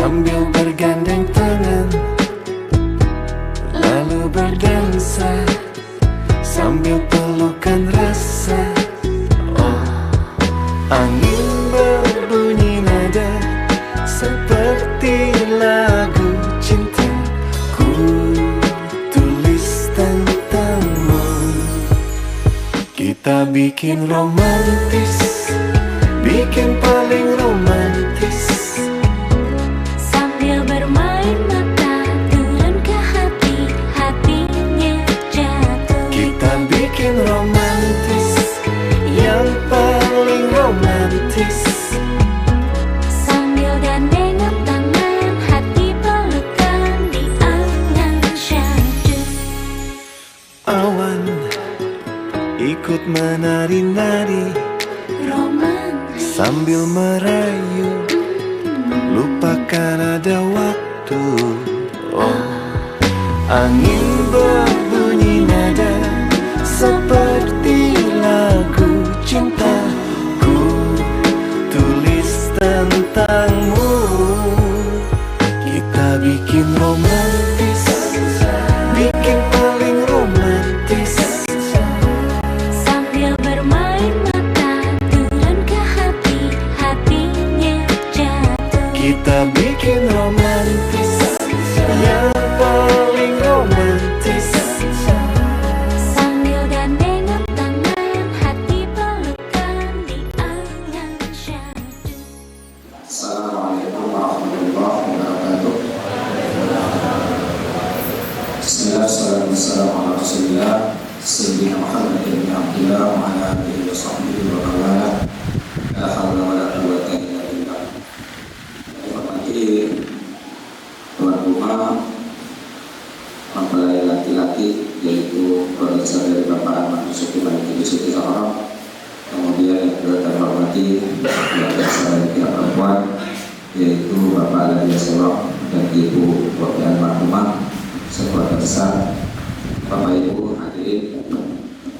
sambil bergandeng tangan, lalu berdansa sambil pelukan rasa. Oh, angin berbunyi nada seperti lagu cinta. Ku tulis tentangmu. Kita bikin romantis, bikin paling romantis, sambil bermain mata turun ke hati, hatinya jatuh. kita bikin romantis, yang paling romantis, Sambil gandengan tangan, hati pelukan di angan syahdu. awan ikut menari-nari Romantis sambil merayu, lupakan ada waktu. Oh, angin berbunyi nada seperti lagu cinta. Ku tulis tentangmu. Kita bikin romantis, bikin paling romantis, sambil bermain mata turun ke hati, hatinya jatuh. kita bikin romantis, yang paling romantis, Sambil gandengan tangan, hati pelukan di angan syahdu. Assalamualaikum warahmatullahi wabarakatuh. Bismillahirrahmanirrahim. Assalamualaikum warahmatullahi Sayyidina Muhammad ibn Abdullah wa ala alihi wa sahbihi wa bawala. La hawla wa la quwwata illa billah. Hormati tuan rumah mempelai laki-laki, yaitu produser dari Bapak Ahmad Yusufi Maliki Yusufi Sahara. Kemudian yang kedua terhormati keluarga dari pihak perempuan, yaitu Bapak Aladia Solok dan Ibu Wakilan Marhumah sekeluarga besar. Bapak Ibu hadirin,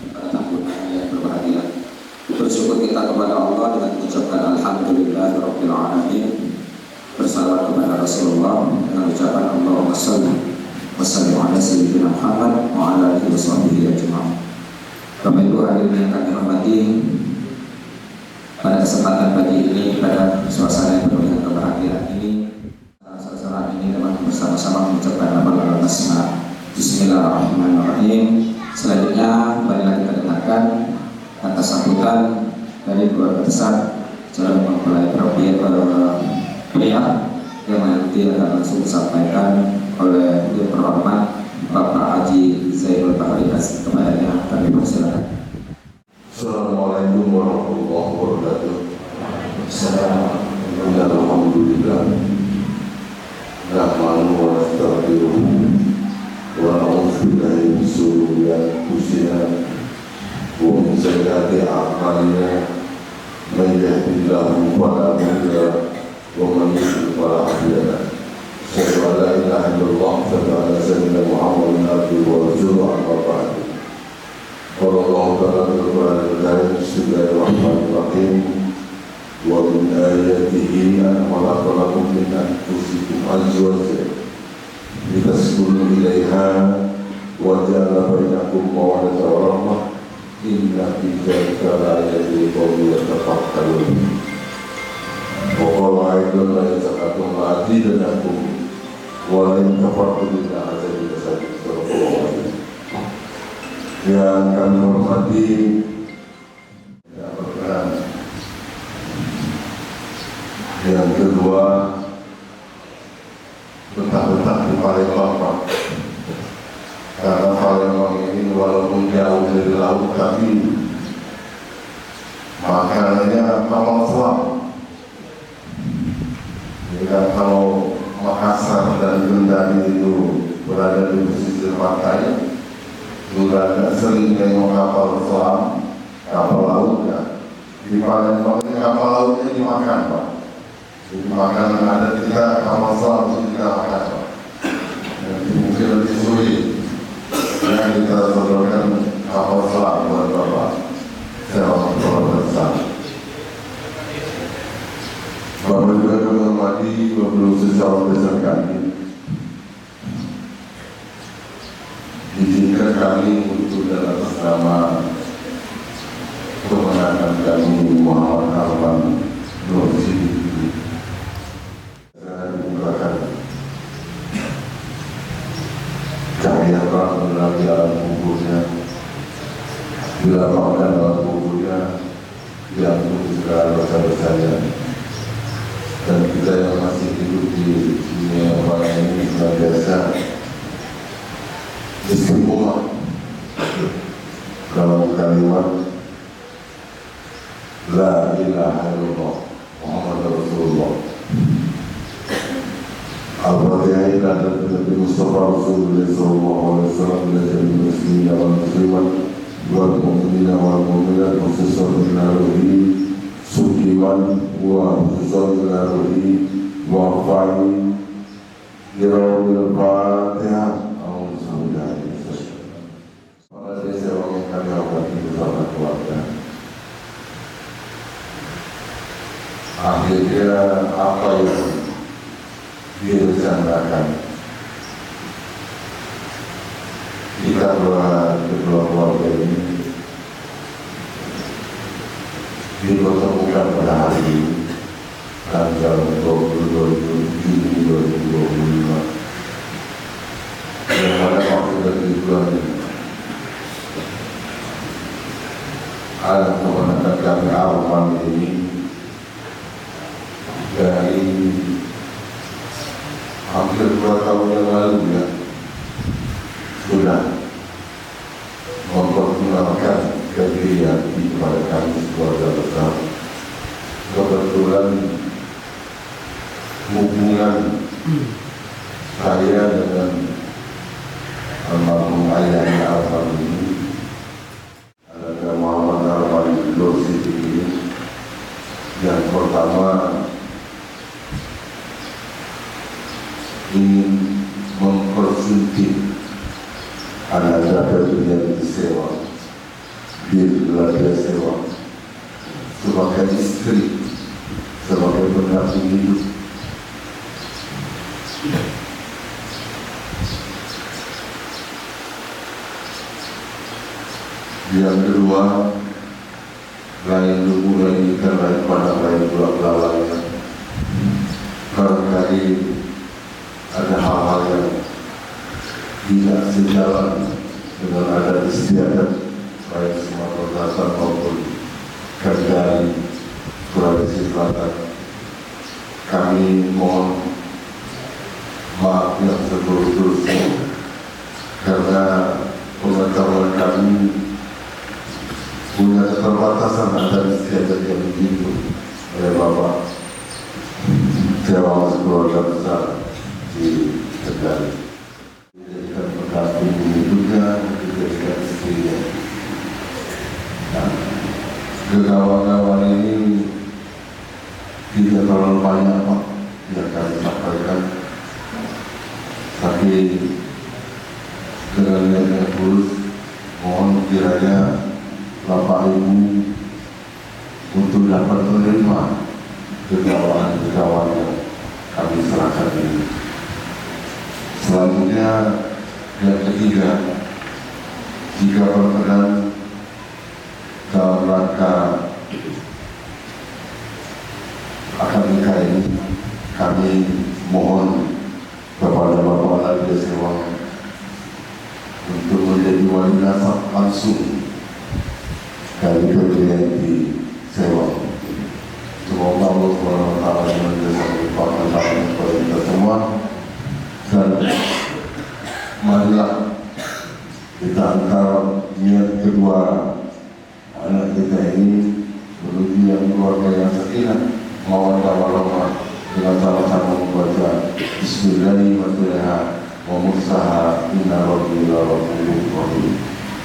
para tamu yang berbahagia, bersyukur kita kepada Allah dengan mengucapkan Alhamdulillahirabbil alamin, bersalawat kepada Rasulullah dengan ucapan Allahumma shalli wa sallim ala sayyidina Muhammad wa ala alihi washabihi ajma'in. Bapak Ibu hadirin yang kami hormati, pada kesempatan pagi ini, pada suasana yang penuh dengan kebahagiaan ini, saat ini dapat bersama-sama mengucapkan lafal basmalah. Bismillahirrahmanirrahim. Selanjutnya, marilah kita dengarkan atas sambutan dari keluarga besar calon mempelai pria yang nanti akan langsung disampaikan oleh yang terhormat Bapak Haji Zainul Bahri. Kepadanya kami persilakan. Assalamualaikum warahmatullahi wabarakatuh. Alhamdulillah. Nahmaduhu wa nasta'inuhu wa na'udzu billahi min shururi anfusina wa min sayyiati a'malina. Man yahdihillahu fala mudilla lahu wa man yudlil fala hadiya lahu. Asyhadu an la ilaha illallah wa asyhadu anna sayyidina Muhammadan abduhu wa rasuluhu, amma ba'du. Qala Allah ta'ala fil Qur'anil Karim, Bismillahirrahmanirrahim. Wa min ayatihi an khalaqa lakum min anfusikum azwajan litaskunu ilaiha wa ja'ala bainakum mawaddatan wa rahmah. Inna fi dzalika laayatin liqaumin yatafakkarun. Wa qala aidan la yazakatum la'azidannakum wa la in kafartum inna azabi lasadid. Yang kami hormati yang berkenan, yang kedua betah-betah di Palembang, Pak. Karena Palembang ini walaupun jauh dari laut, tapi makanannya kapal selam. Jadi kan kalau Makassar dan Kendari itu berada di pesisir pantai, sudah sering tengok kapal selam, kapal lautnya. Di Palembang ini kapal lautnya dimakan, Pak. Jadi makanan ada kita kapal selam itu kita makan, Pak. Jadi mungkin lebih sulit yang kita sodorkan kapal selam buat Bapak. Saya orang keluarga besar. Bapak juga menghormati, belum secara izinkan kami untuk dalam atas nama kemenangan kami Muhammad Arman Nur Siddiqui dibukakan cahaya terang dari alam kuburnya, dilapangkan dalam kuburnya yang segala dosa-dosanya, dan kita yang masih hidup di dunia orang ini senantiasa istiqomah dalam kalimat La ilaha illallah Muhammad Rasulullah. Al-Fatihah ila Nabi Mustafa Rasulullah sallallahu alaihi wasallam ila jami'il muslimin wal muslimat wal mu'minin wal mu'minat khususan min ruhi sukiman wa khususan min ruhi wa fa'i Irabil Fatihah. Para desa orang yang kami hormati bersama keluarga, akhirnya apa yang direncanakan kita kedua keluarga ini dipertemukan pada hari ini tanggal 22 Juni 2025, yang mana waktu dari bulan ini anak kemenangan kami Arman ini dari hampir 2 tahun yang lalu ya sudah memperkenalkan kegiatan kepada kami keluarga besar. Kebetulan hubungan saya dengan almarhum ayahnya Arman ini, ada Muhammad Arman Nur Siddiqui, yang pertama ingin mempersunting anak dari yang disewa, dia sewa sebagai istri, sebagai pendamping hidup. Yang kedua, lain lugu, lain ikan, lain padang, lain bulak lalanya. Barangkali ada hal-hal yang tidak sejalan dengan adat istiadat baik Sumatera Selatan maupun Kendari, Sulawesi Selatan. Kami mohon maaf yang seterus-terusnya karena pengetahuan kami punya keterbatasan adat istiadat yang begitu oleh Bapak Dewan Keluarga Besar di Kendari. Dijadikan pendamping hidupnya, dijadikan istrinya. Nah, kegawan-gawan ini tidak terlalu banyak Pak yang kami sampaikan, tapi dengan niat yang tulus mohon kiranya Bapak Ibu untuk dapat menerima kegawan-kegawan yang kami serahkan ini. Selanjutnya yang ketiga, jika berkenan dalam rangka akad nikah ini, kami mohon kepada Bapak Nadia Sewang untuk menjadi wali nasab langsung dari PGRI Sewang. Semoga Allah SWT menjadikan kepada kita semua, dan marilah kita antar niat kedua anak kita ini menuju yang keluarga yang sakinah mawaddah warahmah dengan sama-sama membaca Bismillahirrahmanirrahim wa mursaha inna rabbi la rabbul rahim.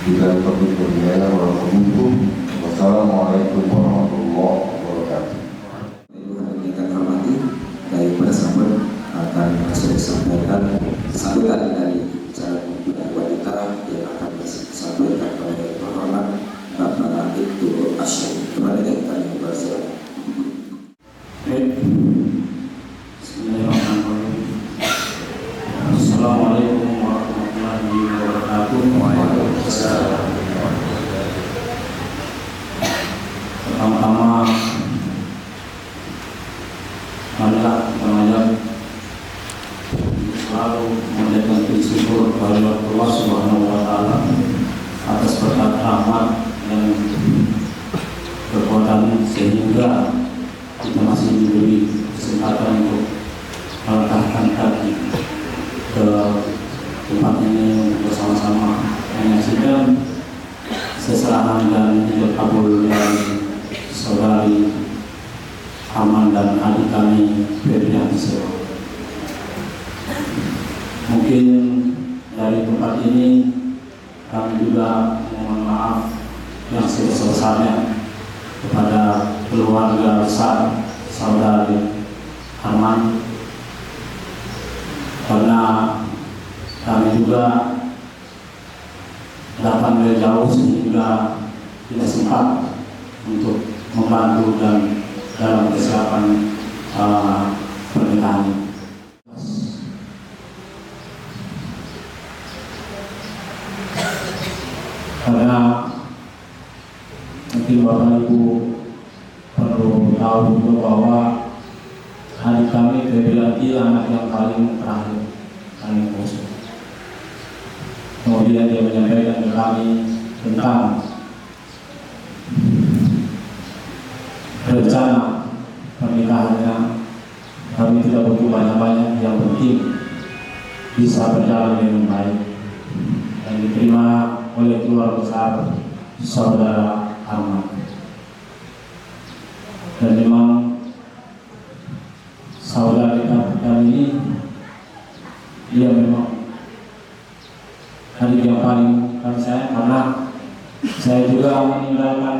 Bila topik berniaya warahmatullahi wabarakatuh. Wassalamualaikum warahmatullahi wabarakatuh. Ibu hadirin yang kami hormati, dari para sahabat akan saya sampaikan sambutan dari calon mempelai wanita yang akan disampaikan oleh Bapak Bapak Ibtu Asyik. Kembali dari kami bersama. Bismillahirrahmanirrahim. Assalamualaikum warahmatullahi wabarakatuh. selalu menjadikan bersyukur kepada Allah Subhanahu wa Ta'ala atas berkat rahmat dan kekuatan sehingga kita masih diberi kesempatan untuk melangkahkan kaki ke tempat ini bersama-sama menyaksikan seserahan dan hidup kabul dari saudari Aman dan adik kami Febrianti Sewa. Mungkin dari tempat ini kami juga mohon maaf yang sebesar-besarnya kepada keluarga besar saudari Arman, karena kami juga datang dari jauh sehingga tidak sempat untuk membantu dan dalam kesiapan pernikahan ini. Karena mungkin Bapak Ibu perlu tahu juga bahwa adik kami Febrianti anak yang paling terakhir, paling khusus. Kemudian dia menyampaikan ke kami tentang rencana pernikahannya. Kami tidak butuh banyak-banyak, yang penting bisa berjalan dengan baik dan diterima oleh keluarga besar saudara Arman. Dan memang saudara kami ini dia memang adik yang paling saya, karena saya juga meninggalkan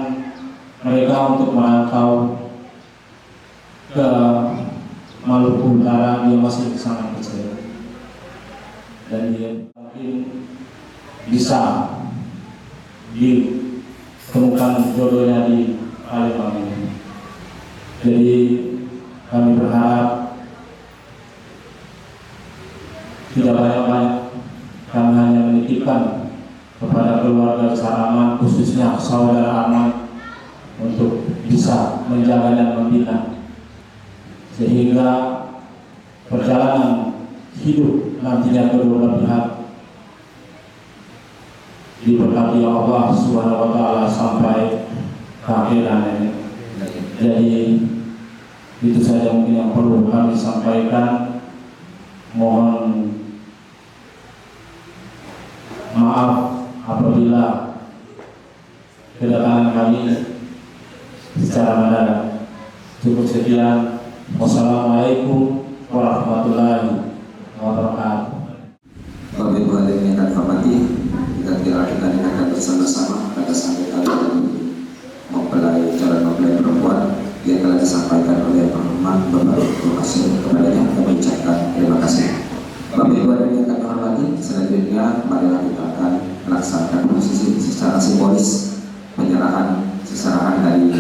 mereka untuk merantau ke Maluku Utara. Dia masih sangat kecil dan dia mungkin bisa ditemukan jodohnya di Palembang ini. Jadi kami berharap tidak banyak-banyak, kami hanya menitipkan kepada keluarga besar Arman, khususnya saudara Arman, untuk bisa menjaga dan membina sehingga perjalanan hidup nantinya kedua belah pihak diberkati Allah Subhanahu wa Ta'ala sampai ke akhirat ini. Jadi itu saja mungkin yang perlu kami sampaikan. Mohon maaf apabila kedatangan kami secara mendadak. Cukup sekian. Wassalamualaikum warahmatullahi wabarakatuh. Bapak Ibu hadirin yang kami hormati, kita akan bersama-sama pada sampai kali mempelai calon mempelai perempuan yang telah disampaikan oleh Pak Bapak Ibu Hasil. Kepadanya kami ucapkan terima kasih. Bapak Ibu hadirin yang kami hormati, selanjutnya marilah kita akan melaksanakan prosesi secara simbolis penyerahan seserahan dari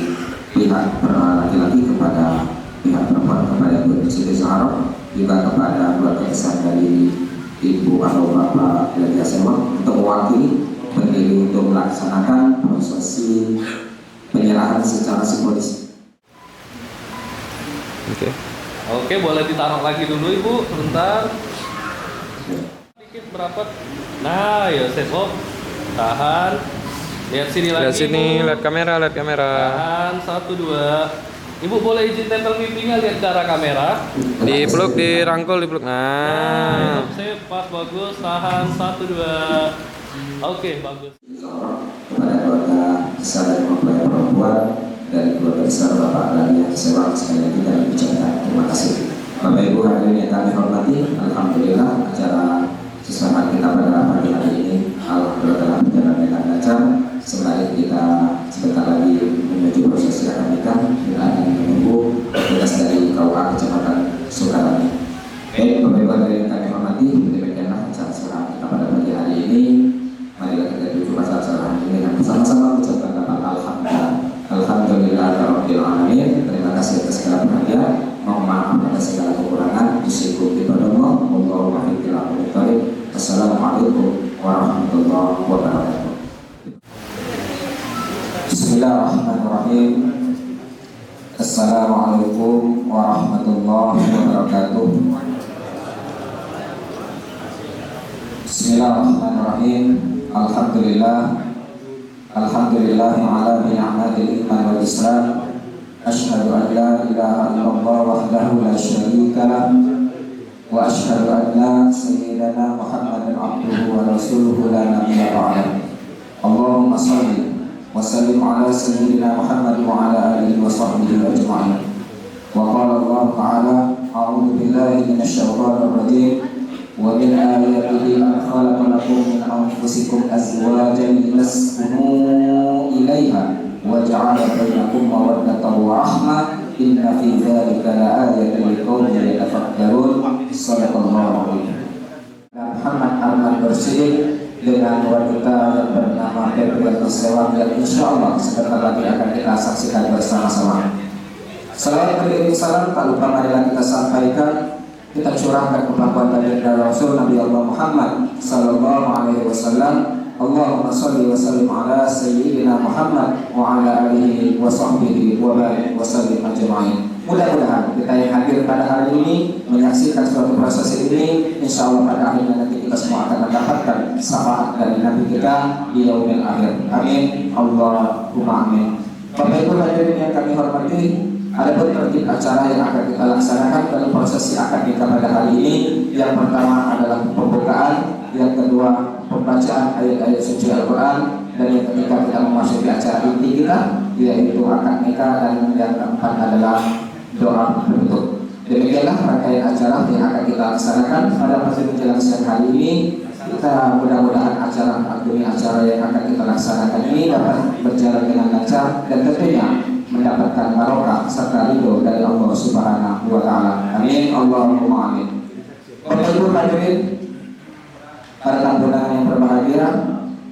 pihak laki-laki kepada pihak perempuan, kepada Ibu Siti Zahra, juga kepada keluarga besar dari Ibu atau Bapak Febrianti Sewa untuk mewakili berdiri untuk melaksanakan prosesi penyerahan secara simbolis. Oke, boleh ditaruh lagi dulu Ibu, sebentar. Dikit merapat. Nah, ya Sevo, tahan. Lihat sini lagi. Lihat sini, Ibu. lihat kamera. Tahan, 1, 2. Ibu boleh izin tempel pipinya, lihat ke arah kamera. Dipeluk, dirangkul, dipeluk. Nah, saya pas, bagus. Tahan, 1, 2. Oke, bagus. Kepada keluarga besar dari mempelai perempuan dari keluarga besar Bapak Febrianti Sewa, sekali lagi kami ucapkan terima kasih. Bapak Ibu hadirin yang kami hormati, alhamdulillah acara seserahan kita pada pagi hari ini alhamdulillah telah berjalan dengan lancar. Sembari kita sebentar lagi menuju prosesi akad nikah, kita akan menunggu tugas dari KUA Kecamatan Sukarami. Baik, Bapak Ibu hadirin yang kami hormati, demikianlah acara seserahan kita pada pagi hari ini. Marilah kita tuju acara seserahan ini dengan bersama-sama mengucapkan alhamdulillah alamin. Terima kasih atas segala perhatian. Mohon maaf atas segala kekurangan. Assalamualaikum warahmatullahi wabarakatuh. Bismillahirrahmanirrahim. Assalamualaikum warahmatullahi wabarakatuh. Bismillahirrahmanirrahim. Alhamdulillah ala ni'matil iman wal islam. Asyhadu an la ilaha illallah wahdahu la syarika lah. Wa asyhadu anna sayyidana Muhammadan abduhu wa rasuluhu la nabiyya ba'dah. Allahumma shalli wa sallim ala sayyidina Muhammad wa ala alihi wa sahbihi ajma'in. Wa qala Allah ta'ala a'udzu billahi minasy syaithanir rajim. Wa min ayatihi an khalaqa lakum min anfusikum azwajan litaskunu ilaiha wa ja'ala bainakum mawaddatan wa rahmah. Inna fi dzalika la'ayatan liqaumin yatafakkarun. Shallallahu alaihi Muhammad al-Bersih dengan wanita yang bernama Febri Sewang yang insya Allah sebentar lagi akan kita saksikan bersama-sama. Selain beriring salam, tak lupa marilah kita sampaikan, kita curahkan kemampuan baginda Rasul Nabi Allah Muhammad Sallallahu Alaihi Wasallam. Allahumma salli wa sallim ala sayyidina Muhammad wa ala alihi wa sahbihi wa barik wa sallim ajma'in. Mudah-mudahan kita yang hadir pada hari ini menyaksikan suatu proses ini, insya Allah pada akhirnya nanti kita semua akan mendapatkan syafaat dari Nabi kita di yaumil akhir. Amin. Allahumma amin. Bapak Ibu hadirin yang kami hormati, ada pun tertib acara yang akan kita laksanakan dalam prosesi akad nikah pada hari ini. Yang pertama adalah pembukaan, yang kedua pembacaan ayat-ayat suci Al-Quran, dan yang ketiga kita memasuki acara inti kita, yaitu akad nikah, dan yang keempat adalah doa penutup. Demikianlah rangkaian acara yang akan kita laksanakan pada pagi menjelang siang hari ini. Kita mudah-mudahan acara yang akan kita laksanakan ini dapat berjalan dengan lancar dan tentunya mendapatkan barokah serta ridho dari Allah Subhanahu wa Ta'ala. Amin. Allahumma amin. Bapak Ibu hadirin, para tamu undangan yang berbahagia,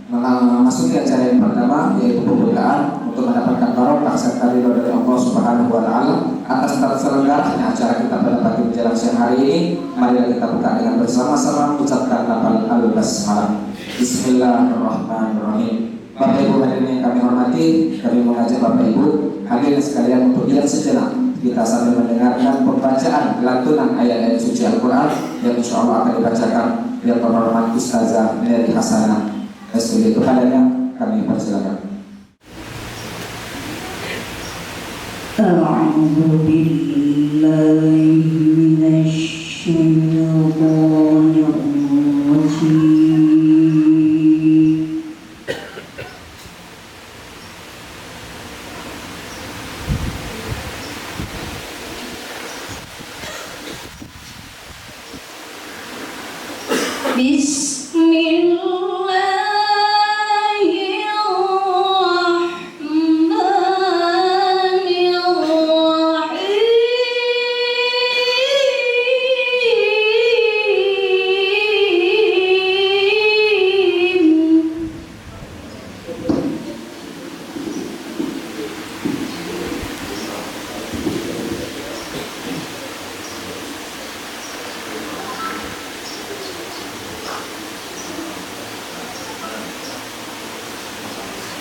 memasuki acara yang pertama yaitu pembukaan untuk mendapatkan barokah serta ridho dari Allah Subhanahu wa Ta'ala atas terselenggaranya acara kita pada pagi menjelang siang hari ini. Mari kita buka dengan bersama-sama ucapkan lafal al-basmalah. Bismillahirrahmanirrahim. Bapak Ibu hadirin yang kami hormati, kami mengajak Bapak Ibu hadirin sekalian untuk diam sejenak. Kita sambil mendengarkan pembacaan lantunan ayat-ayat suci Al-Quran yang insya Allah akan dibacakan yang terhormat Ustazah Mary Hasanah. Sesuai kepadanya kami persilakan. A'udzu billahi minasy syaithanir rajim.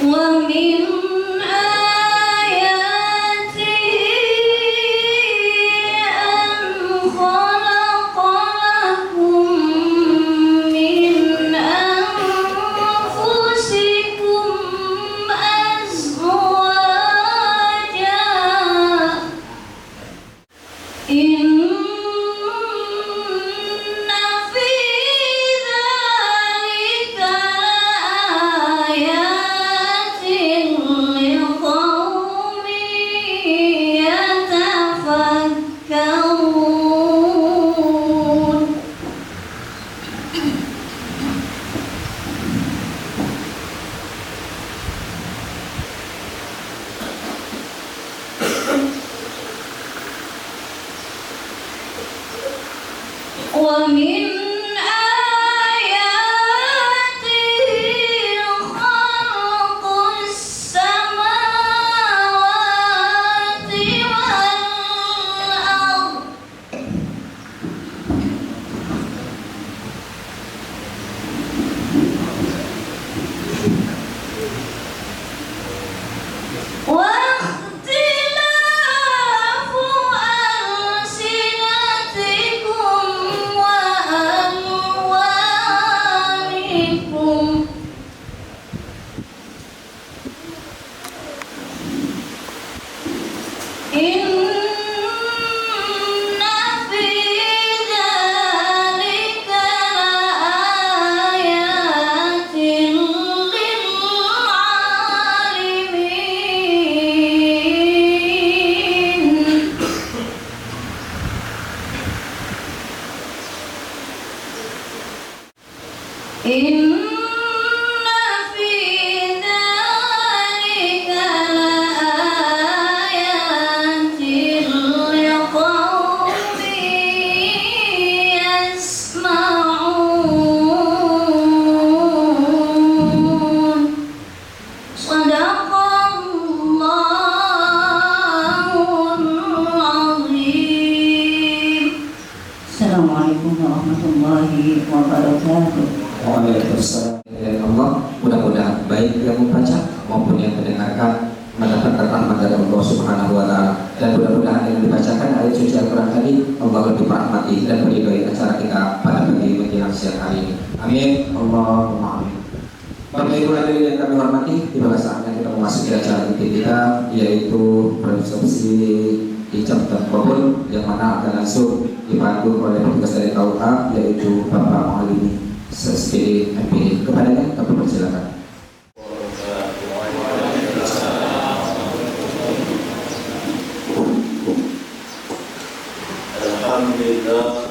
واختلاف ألسنتكم إن في ذلك لآيات لقوم يسمعون صدق الله العظيم. Assalamualaikum warahmatullahi wabarakatuh. Waalaikumsalam. Dari Allah, mudah-mudahan baik yang membaca maupun yang mendengarkan mendapatkan rahmat dari Allah Subhanahu wa Ta'ala, dan mudah-mudahan yang dibacakan ayat suci Al-Quran tadi Allah lebih merahmati dan meridhoi acara kita pada pagi menjelang siang hari ini. Amin. Allahumma amin. Bapak Ibu hadirin yang kami hormati, tiba saatnya kita memasuki acara inti kita, yaitu resepsi ijab dan kabul, yang mana akan langsung dipandu oleh petugas dari KUA, yaitu Bapak Maulidi SPD MPD. Kepadanya kami persilakan. Alhamdulillah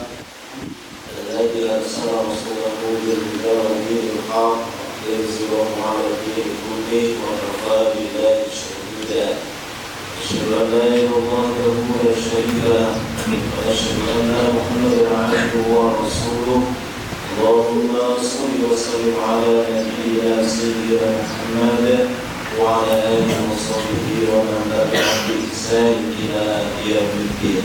alladzi arsala rasulahu bil huda wa dinil haqq liyuzhirahu 'ala ad-dini kullihi wa kafaa billahi shahida. Asyhadu an la ilaha illallah wa la syarika lahu wa asyhadu anna Muhammadan 'abduhu wa rasuluh. Allahumma shalli wa sallim 'ala nabiyyina sayyidina Muhammad wa 'ala alihi wa sahbihi wa man tabi'ahum bi ihsan ila yaumil din.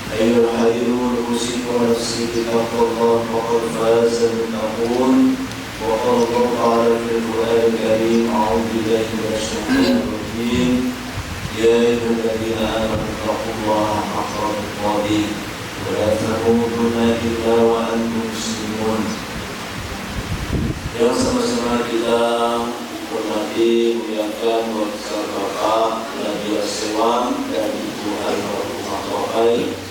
أيها الحاضرون أوصيكم ونفسي بتقوى الله وقد فاز المتقون. وقال الله تعالى في القرآن الكريم: أعوذ بالله من الشيطان الرجيم. يا أيها الذين آمنوا اتقوا الله حق تقاته ولا تموتن إلا وأنتم مسلمون. Yang sama-sama kita hormati, muliakan Bapak Bapak Nabi Aswan dan Ibu Al-Fatihah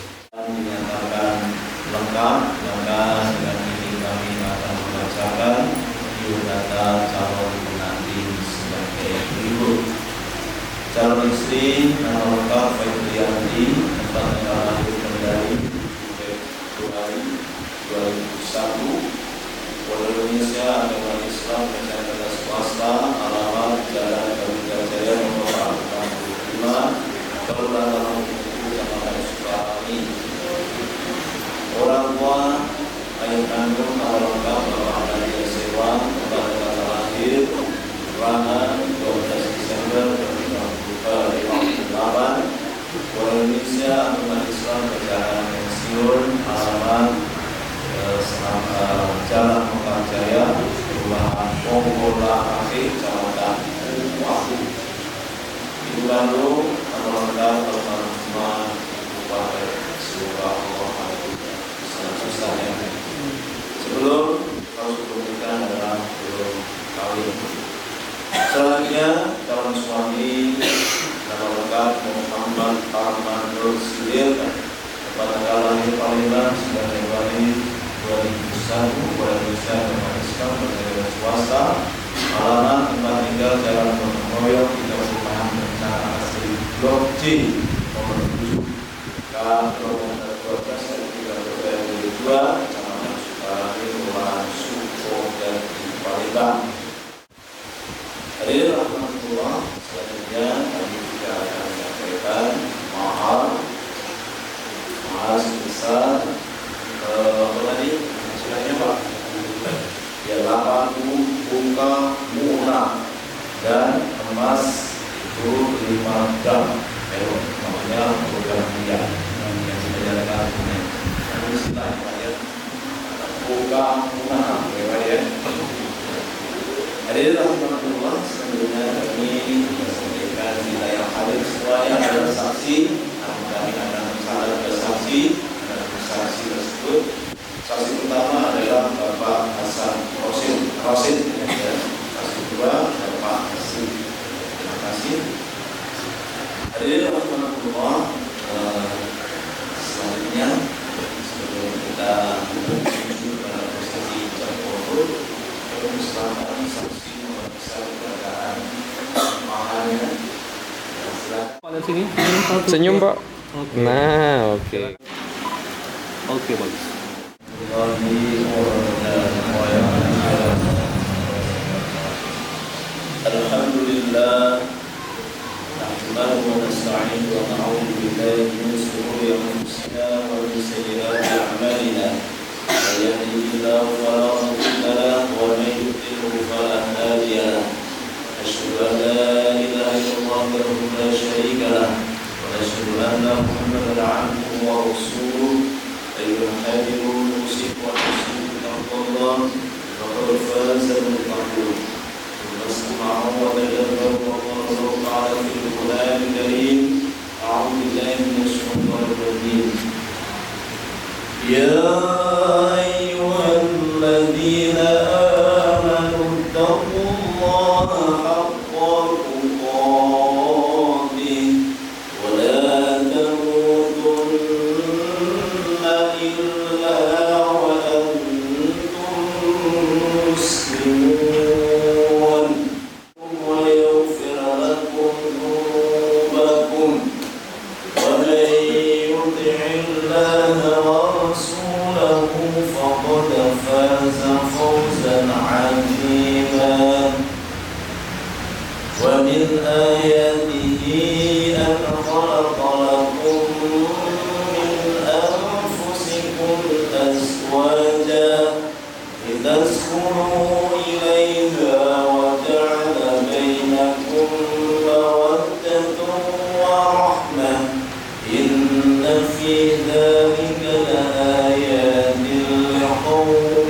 dinyatakan lengkap, maka dengan ini kami akan membacakan biodata calon pengantin sebagai berikut. Calon istri nama lengkap Febrianti, tempat tanggal lahir Kendari, Februari 2001, Warga Indonesia, agama Islam, pencarian swasta, alamat Jalan Garuda nomor 45, Kelurahan Kecamatan Sukabumi. Orang tua, ayah kandung, nama lengkap Bapak Nadia Sewan, tempat tanggal lahir Rana 12 Desember 2008, Warga Indonesia, agama Islam, pencarian pensiun, alamat Jalan Mekah Jaya, Kelurahan Pongkola Akhir, Kecamatan Wahu. Ibu kandung, nama lengkap Almarhumah Bupati Sukabumi. Susah ya. Sebelum kita adalah belum kawin. Selanjutnya calon suami, nama lengkap Muhammad Armanul Sidir, tempat tanggal lahir Palembang 9 Februari 2001, Warga Indonesia, agama Islam, pencarian swasta, alamat tempat tinggal Jalan Monomoyo, Tiga Perumahan Bencana Asri Blok C nomor 7 K kilometer 12 dari 3 Kecamatan Sukabumi, Kelurahan Suko dan Palembang. Hadirin rahmatullah, selanjutnya kami juga akan menyampaikan mahar sebesar apa tadi? Istilahnya Pak? Ya 80 buka murah dan emas 25 gram, namanya program dia yang sudah dijalankan tunai. Namun istilahnya Pak ya, buka murah, ya. Hadirin rahmatullah, selanjutnya kami sampaikan kita yang hadir semuanya adalah saksi. Kami akan mencatat saksi tersebut. Saksi pertama adalah Bapak Hasan Rosid, saksi kedua Bapak Hasan. Terima kasih. Hadirin rahmatullah, selanjutnya sebelum kita menuju pada prosesi jabatan, persilakan saksi memeriksa keberadaan mahalnya. Pada sini, Senyum, Pak. Oke. Nah, oke. Oke, bagus. Bagi orang dan الله فلا مضل له ومن يضلل فلا هادي له أشهد أن لا إله إلا الله وحده لا شريك له وأشهد أن محمدا عبده ورسوله أيها الحاضرون أوصيكم ونفسي بتقوى الله فقد فاز المتقون ثم اسمعوا وتدبروا وقال الله تعالى في القرآن الكريم أعوذ بالله من الشيطان الرجيم يا أيها الذين آمنوا اتقوا الله حق تقاته ولا تموتن إلا وأنتم مسلمون ويغفر لكم ذنوبكم ومن يطع الله ورسوله فقد فاز فوزا عظيما ومن آياته أن خلق لكم من أنفسكم أزواجا لتسكنوا إليها وجعل بينكم مودة ورحمة إن في ذلك لآيات لقوم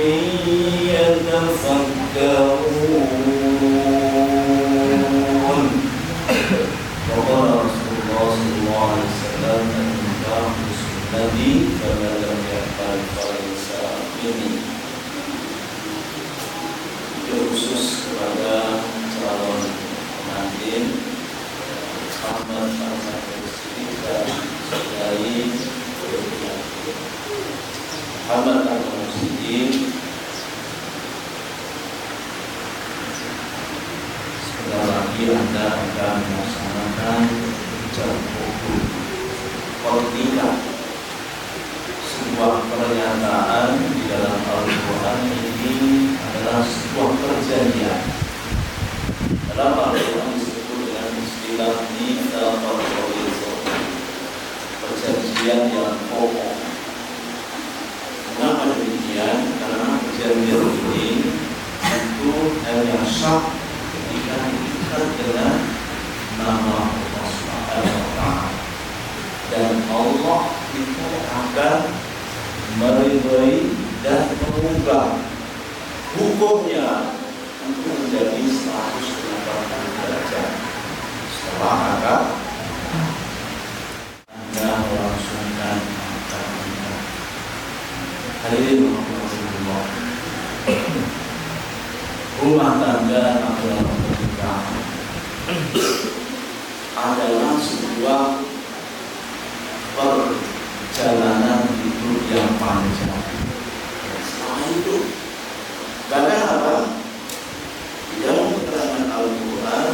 يتفكرون وقال رسول الله صلى الله عليه وسلم النكاح سنتي فمن لم يفعل فليس مني. Khusus kepada calon pengantin Ahmad Al-Masri dan saudari Ahmad Al-Masri. Sebentar lagi Anda akan melaksanakan Al-Qur'an, sebuah pernyataan di dalam Al-Quran ini adalah sebuah perjanjian. Dalam Al-Quran disebut dengan istilah mitsaqul ghalidh, perjanjian yang kokoh. Mengapa demikian? Karena perjanjian ini itu hanya sah ketika diikat dengan nama Allah Subhanahu wa Ta'ala, dan Allah itu akan meridhai dan mengubah hukumnya untuk menjadi 180 derajat setelah akad Anda melangsungkan akad nikah. Hadirin Rasulullah, rumah tangga atau pernikahan adalah sebuah perjalanan hidup yang panjang. Setelah itu, bahkan apa? Di dalam keterangan Al-Quran,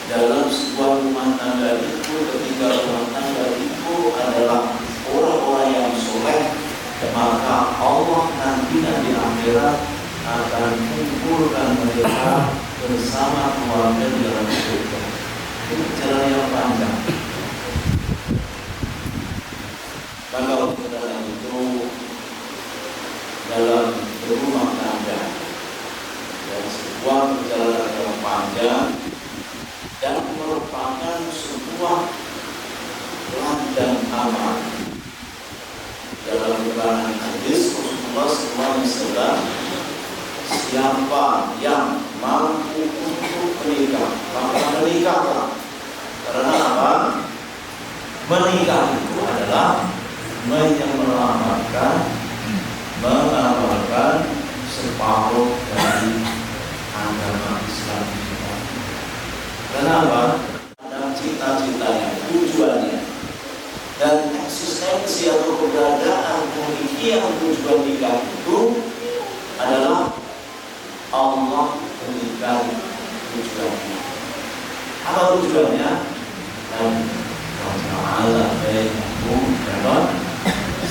dalam sebuah rumah tangga itu, ketika rumah tangga itu adalah orang-orang yang soleh, maka Allah nanti di akhirat akan kumpulkan mereka bersama keluarga di dalam surga. Itu perjalanan yang panjang. Maka perjalanan itu dalam berumah tangga dan sebuah perjalanan yang panjang dan merupakan sebuah ladang amal. Dalam keterangan hadis Rasulullah SAW, siapa yang mampu untuk menikah, maka menikahlah. Karena apa? Menikah itu adalah mengamalkan separuh dari agama Islam kita. Kenapa? Ada cita-citanya, tujuannya, dan eksistensi atau keberadaan pemikiran tujuan nikah itu adalah Allah berikan tujuannya. Apa tujuannya? Dan Allah bainakum dan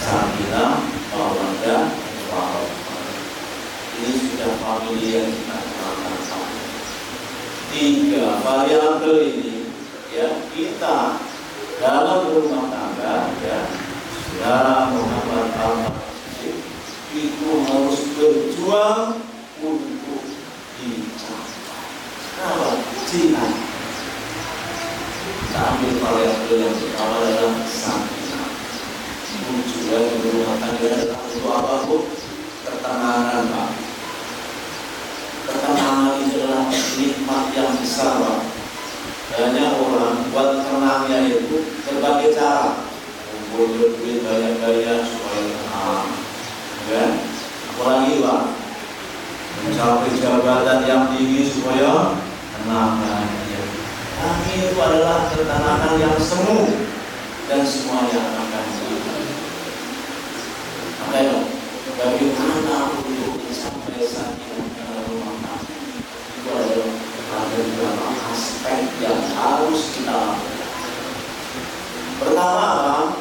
sakinah mawaddah warahmah. Ini sudah familiar kita terangkan. 3 variabel ini ya kita dalam rumah tangga ya, saudara Muhammad Al-Masri untuk dicapai. Kenapa? Cinta. Kita ambil variabel yang pertama adalah sakinah. Tujuan berumah tangga adalah untuk apa, Bu? Ketenangan, Pak. Ketenangan itu adalah nikmat yang besar, Pak. Banyak orang buat tenangnya itu berbagai cara. Kumpul duit banyak-banyak supaya tenang, kan? Apalagi, Pak, mencapai jabatan yang tinggi supaya tenang. Tapi itu adalah ketenangan yang semu dan semuanya akan hilang. Makanya bagaimana untuk mencapai sakinah dalam rumah tangga itu adalah ada beberapa aspek yang harus kita lakukan. Pertama,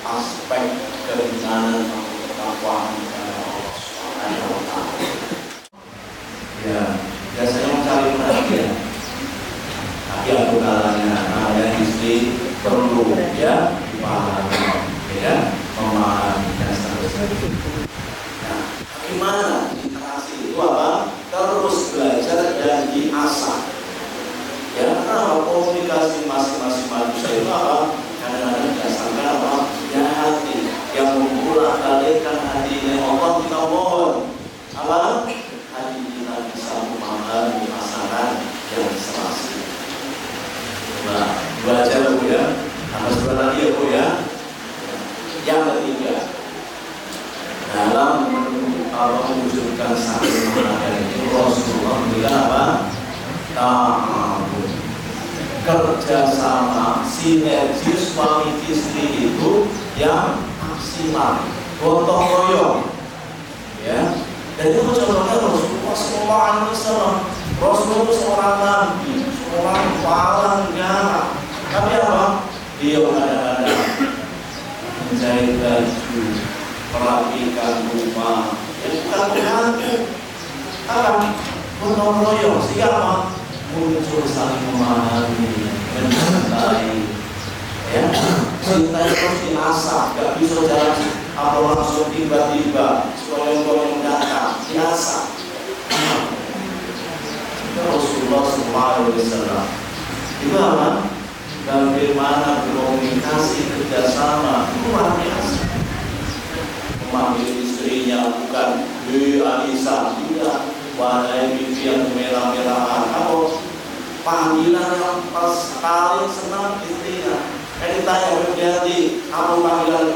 aspek keimanan atau ketakwaan kepada Allah Subhanahu wa Ta'ala. Ya, biasanya mencari perhatian. Tapi aku kalanya istri perlu ya dipahami, ya memahami dan seterusnya. Nah, bagaimana interaksi itu apa? Terus belajar dan diasah. Ya, karena komunikasi masing-masing manusia itu apa? Kadang-kadang berdasarkan apa? Ya hati yang membolak-balikkan hati ini. Allah kita mohon apa? Hati kita bisa memahami pasangan yang serasi. Nah, belajar, Bu, ya. Tambah sebentar lagi ya, Bu, ya. Yang ketiga, dalam mewujudkan sakinah ini Rasulullah bilang apa? Ta'awun, kerjasama, sinergi suami istri itu yang maksimal, gotong royong, ya. Dan itu contohnya Rasulullah SAW. Rasulullah seorang nabi, seorang pahlawan negara. Tapi apa? Dia kadang-kadang menjahit baju, merapikan rumah, ya bukan pembantu. Apa? Gotong royong. Siapa? Muncul saling memahami, mencintai. Ya, cinta itu harus diasah. Gak bisa jalan atau langsung tiba-tiba sekolah-sekolah datang. Diasah. Rasulullah SAW itu apa? Bagaimana berkomunikasi kerjasama luar biasa. Memanggil istrinya bukan Aisyah, tidak. Wahai bibi yang merah-merahan. Apa? Panggilan yang pas paling senang istrinya. Ditanya berarti apa panggilan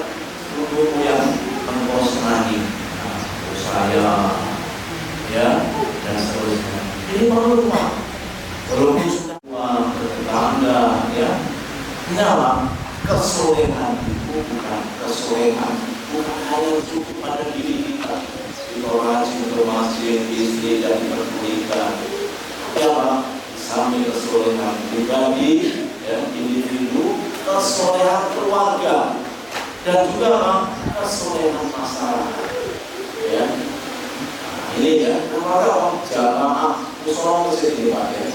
ibumu yang engkau senangi? Saya, ya, dan seterusnya. Ini perlu rumah, perlu semua bertetangga, ya. Ini apa? Kesolehan itu bukan kesolehan, bukan hanya cukup pada diri kita. Kita rajin ke masjid, istri dan berkuliah. Tapi apa? Sambil kesolehan pribadi, ya, individu, kesolehan keluarga, dan juga apa? Kesolehan masyarakat, ya. Ini ya, namanya jamaah musola masjid ini, Pak, ya.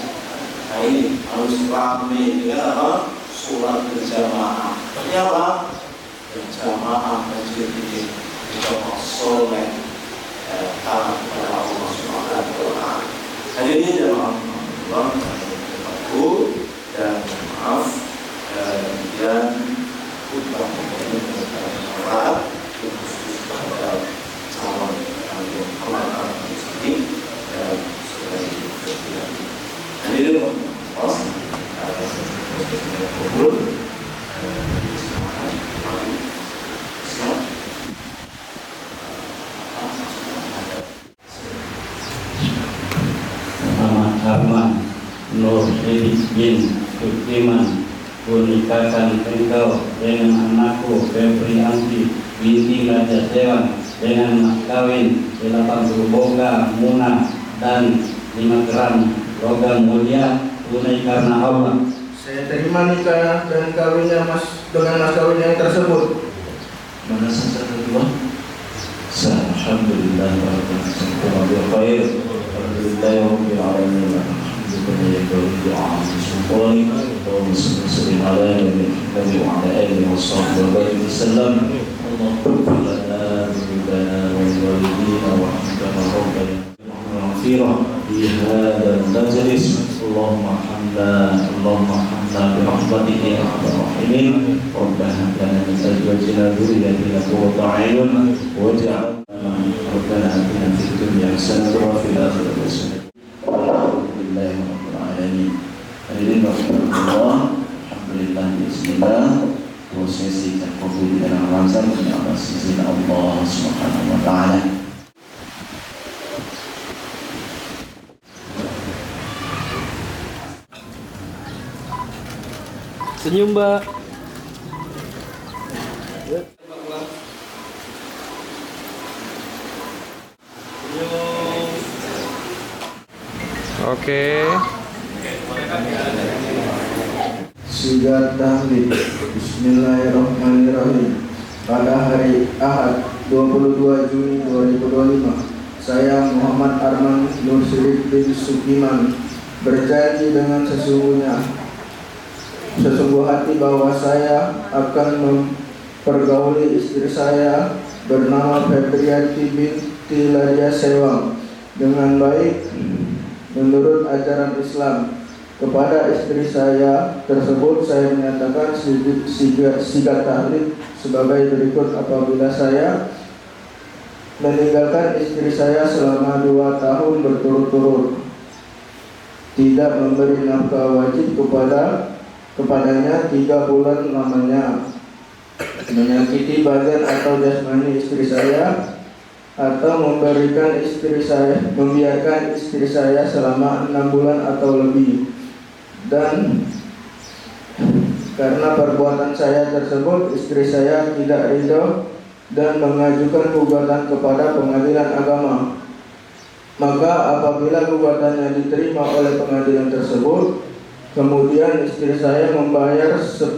Nah ini harus ramai dengan apa? Sholat berjamaah. Ini apa? Berjamaah masjid ini kita soleh taat kepada Allah Subhanahu wa Ta'ala. Hari ini jamaah Allah aku dan maaf dan khutbah bermanfaat khusus pada calon Allah ini dan sebagai jadi itu pos kubur Muhammad Arman Nur Bin Sukriman, kunikahkan engkau dengan anakku Febri Amti binti Raja Dewan dengan mas kawin 80 boga munah dan 5 gram logam mulia tunai karena Allah. Saya terima nikah dan kawinnya dengan mas kawin yang tersebut. Mana saja kedua? Alhamdulillah warahmatullahi wabarakatuh. Alhamdulillah rabbil alamin. اللهم صل وسلم على محمد وعلى اله وصحبه وسلم. اللهم اغفر لنا ذنوبنا ولوالدينا وارحمنا كما ربنا مغفرة في هذا المجلس. اللهم ارحمنا برحمتك يا ارحم الراحمين. ربنا هب لنا من ازواجنا ذريتنا قرة اعين واجعلنا ربنا اتنا في الدنيا حسنة وفي الاخرة حسنة. الحمد لله رب العالمين. Hadirin rahimakumullah, alhamdulillah bismillah. Prosesi terkabul dalam Ramadan dengan atas izin Allah Subhanahu wa taala. Senyum, Mbak. Oke. Sudah tahlil. Bismillahirrahmanirrahim. Pada hari Ahad 22 Juni 2025, saya Muhammad Arman Nur Sidik bin Sukiman berjanji dengan sesungguh hati bahwa saya akan mempergauli istri saya bernama Febriati binti Ladia Sewang dengan baik menurut ajaran Islam. Kepada istri saya tersebut saya menyatakan sigat tahlil sebagai berikut. Apabila saya meninggalkan istri saya selama 2 tahun berturut-turut, tidak memberi nafkah wajib kepadanya 3 bulan lamanya, menyakiti badan atau jasmani istri saya, atau membiarkan istri saya selama 6 bulan atau lebih. Dan karena perbuatan saya tersebut, istri saya tidak ridho dan mengajukan gugatan kepada pengadilan agama. Maka apabila gugatannya diterima oleh pengadilan tersebut, kemudian istri saya membayar 10.000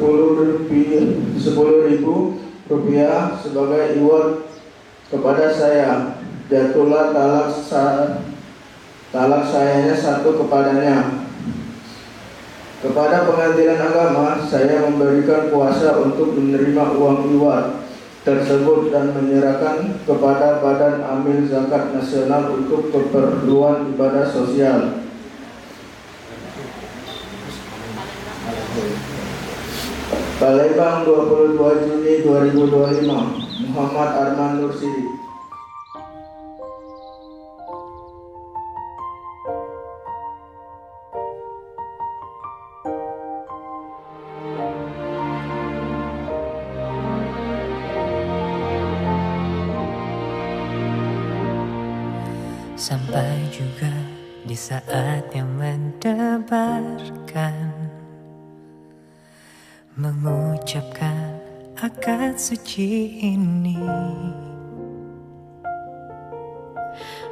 rupiah sebagai iwat kepada saya, jatuhlah talak sayanya 1 kepadanya. Kepada pengadilan agama, saya memberikan kuasa untuk menerima uang iwat tersebut dan menyerahkan kepada Badan Amil Zakat Nasional untuk keperluan ibadah sosial. Palembang 22 Juni 2025. Muhammad Arman Nur Sidik. Sampai juga di saat yang mendebarkan, mengucapkan akad suci ini,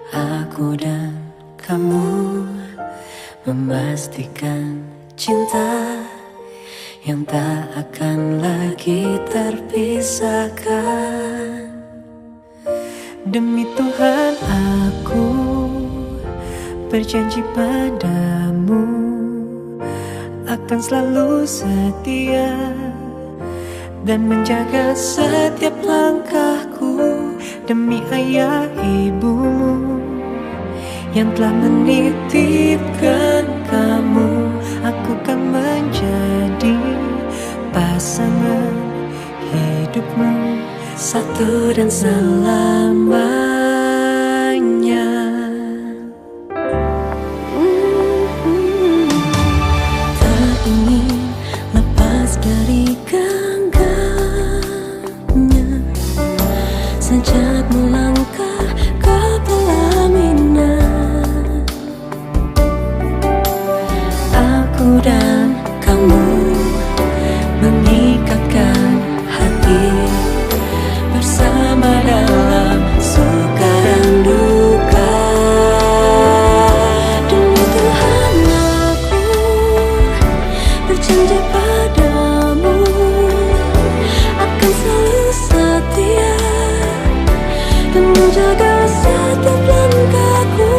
aku dan kamu memastikan cinta yang tak akan lagi terpisahkan. Demi Tuhan aku berjanji padamu akan selalu setia dan menjaga setiap langkahku. Demi ayah ibumu yang telah menitipkan kamu, aku kan menjadi pasangan hidupmu satu dan selamanya. Tak ingin lepas dari genggamnya sejak melangkah ke pelaminan. Aku dan kamu mengikatkan hati bersama dalam suka dan duka. Demi Tuhan aku berjanji padamu akan selalu setia dan menjaga setiap langkahku.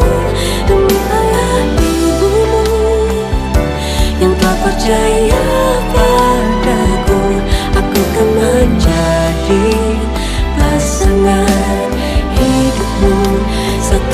Demi ayah ibumu yang telah percaya padaku, aku akan menjadi pasangan hidupmu satu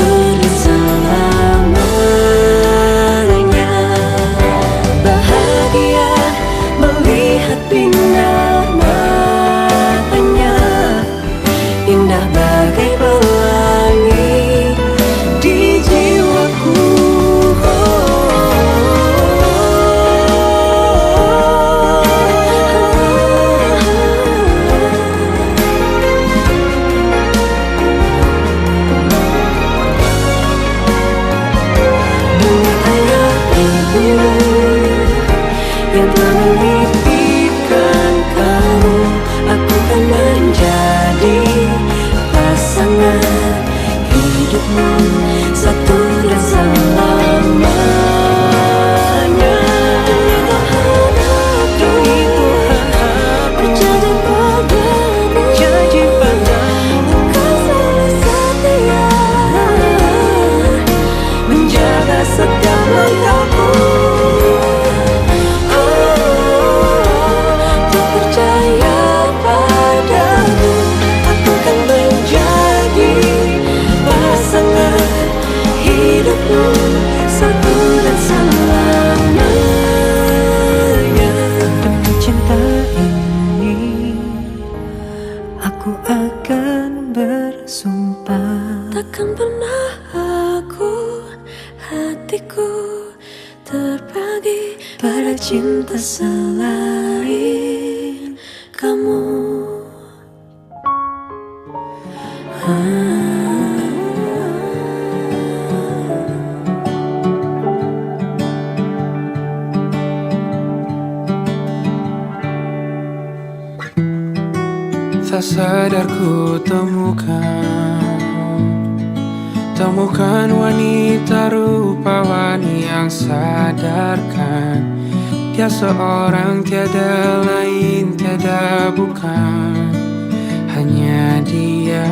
hidupmu satu dan selamanya. Demi Tuhan aku berjanji padamu akan selalu setia menjaga setiap langkahku. Satu dan selamanya. Demi cinta ini aku akan bersumpah, takkan pernah hatiku terbagi pada cinta selain kamu. Tak sadar ku temukan wanita rupawan yang sadarkan dia seorang, tiada lain, tiada bukan, hanya dia.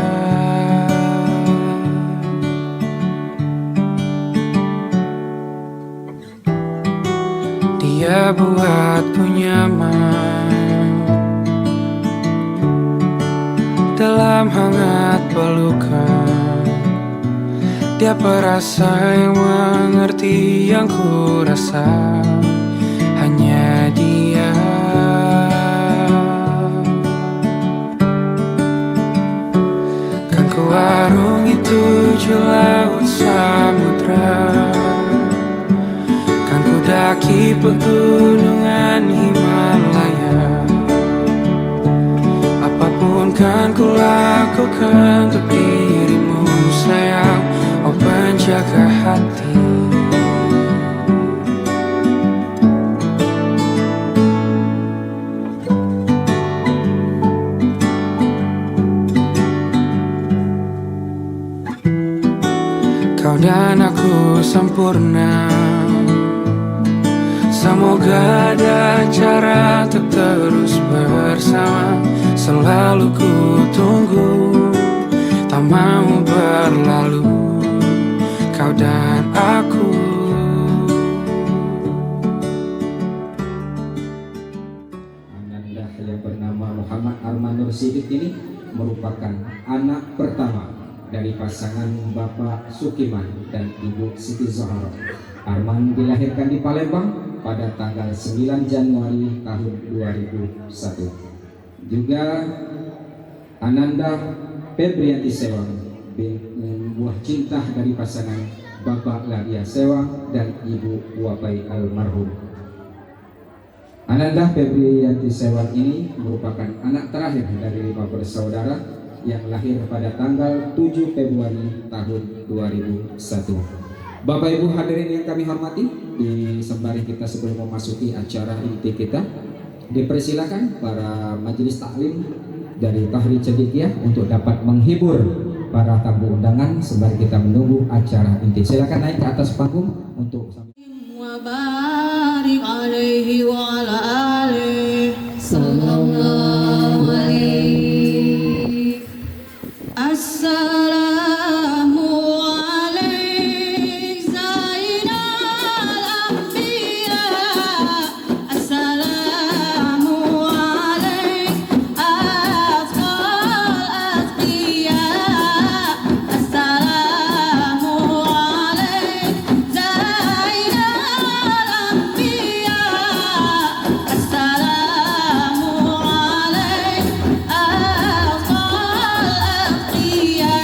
Dia buatku nyaman dalam hangat pelukan. Dia perasa yang mengerti yang ku rasa, hanya dia. Kan ku warungi 7 laut samudra, kan ku daki pegunungan Himalaya. Apapun kan ku lakukan untuk dirimu sayang, oh penjaga hati. Kau dan aku sempurna, semoga ada cara untuk terus bersama. Selalu ku tunggu, tak mau berlalu, kau dan aku. Ananda yang bernama Muhammad Arman Nur Siddiq ini merupakan anak pertama dari pasangan Bapak Sukiman dan Ibu Siti Zohara. Arman dilahirkan di Palembang pada tanggal 9 Januari tahun 2001. Juga Ananda Febrianti Sewang, buah cinta dari pasangan Bapak Ladia Sewang dan Ibu Wapai almarhum. Ananda Febrianti Sewang ini merupakan anak terakhir dari 5 bersaudara yang lahir pada tanggal 7 Februari tahun 2001. Bapak Ibu hadirin yang kami hormati, di sembari kita sebelum memasuki acara inti kita, dipersilakan para majelis taklim dari Tahrir Cendekia untuk dapat menghibur para tamu undangan sembari kita menunggu acara inti. Silakan naik ke atas panggung untuk wa barik alaihi wa ala alihi sallallahu alaihi. Assalamu alaik zainal anbiya, assalamu alaik afdal atqiya, assalamu alaik zainal anbiya, assalamu alaik afdal atqiya.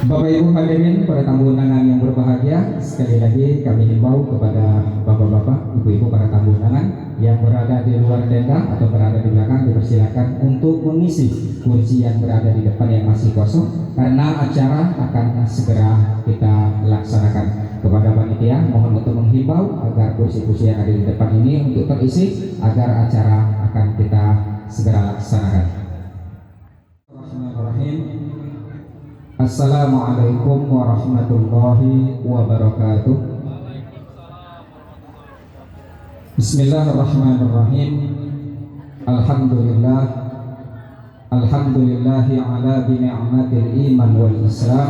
Bapak Ibu hadirin para tamu undangan yang berbahagia, sekali lagi kami himbau kepada bapak-bapak, ibu-ibu para tamu undangan yang berada di luar tenda atau berada di belakang dipersilakan untuk mengisi kursi yang berada di depan yang masih kosong, karena acara akan segera kita laksanakan. Kepada panitia mohon untuk menghimbau agar kursi-kursi yang ada di depan ini untuk terisi agar acara akan kita segera laksanakan. Bismillahirrahmanirrahim. Assalamualaikum warahmatullahi wabarakatuh. Bismillahirrahmanirrahim. Alhamdulillah. Alhamdulillahi ala bi ni'matil iman wal islam.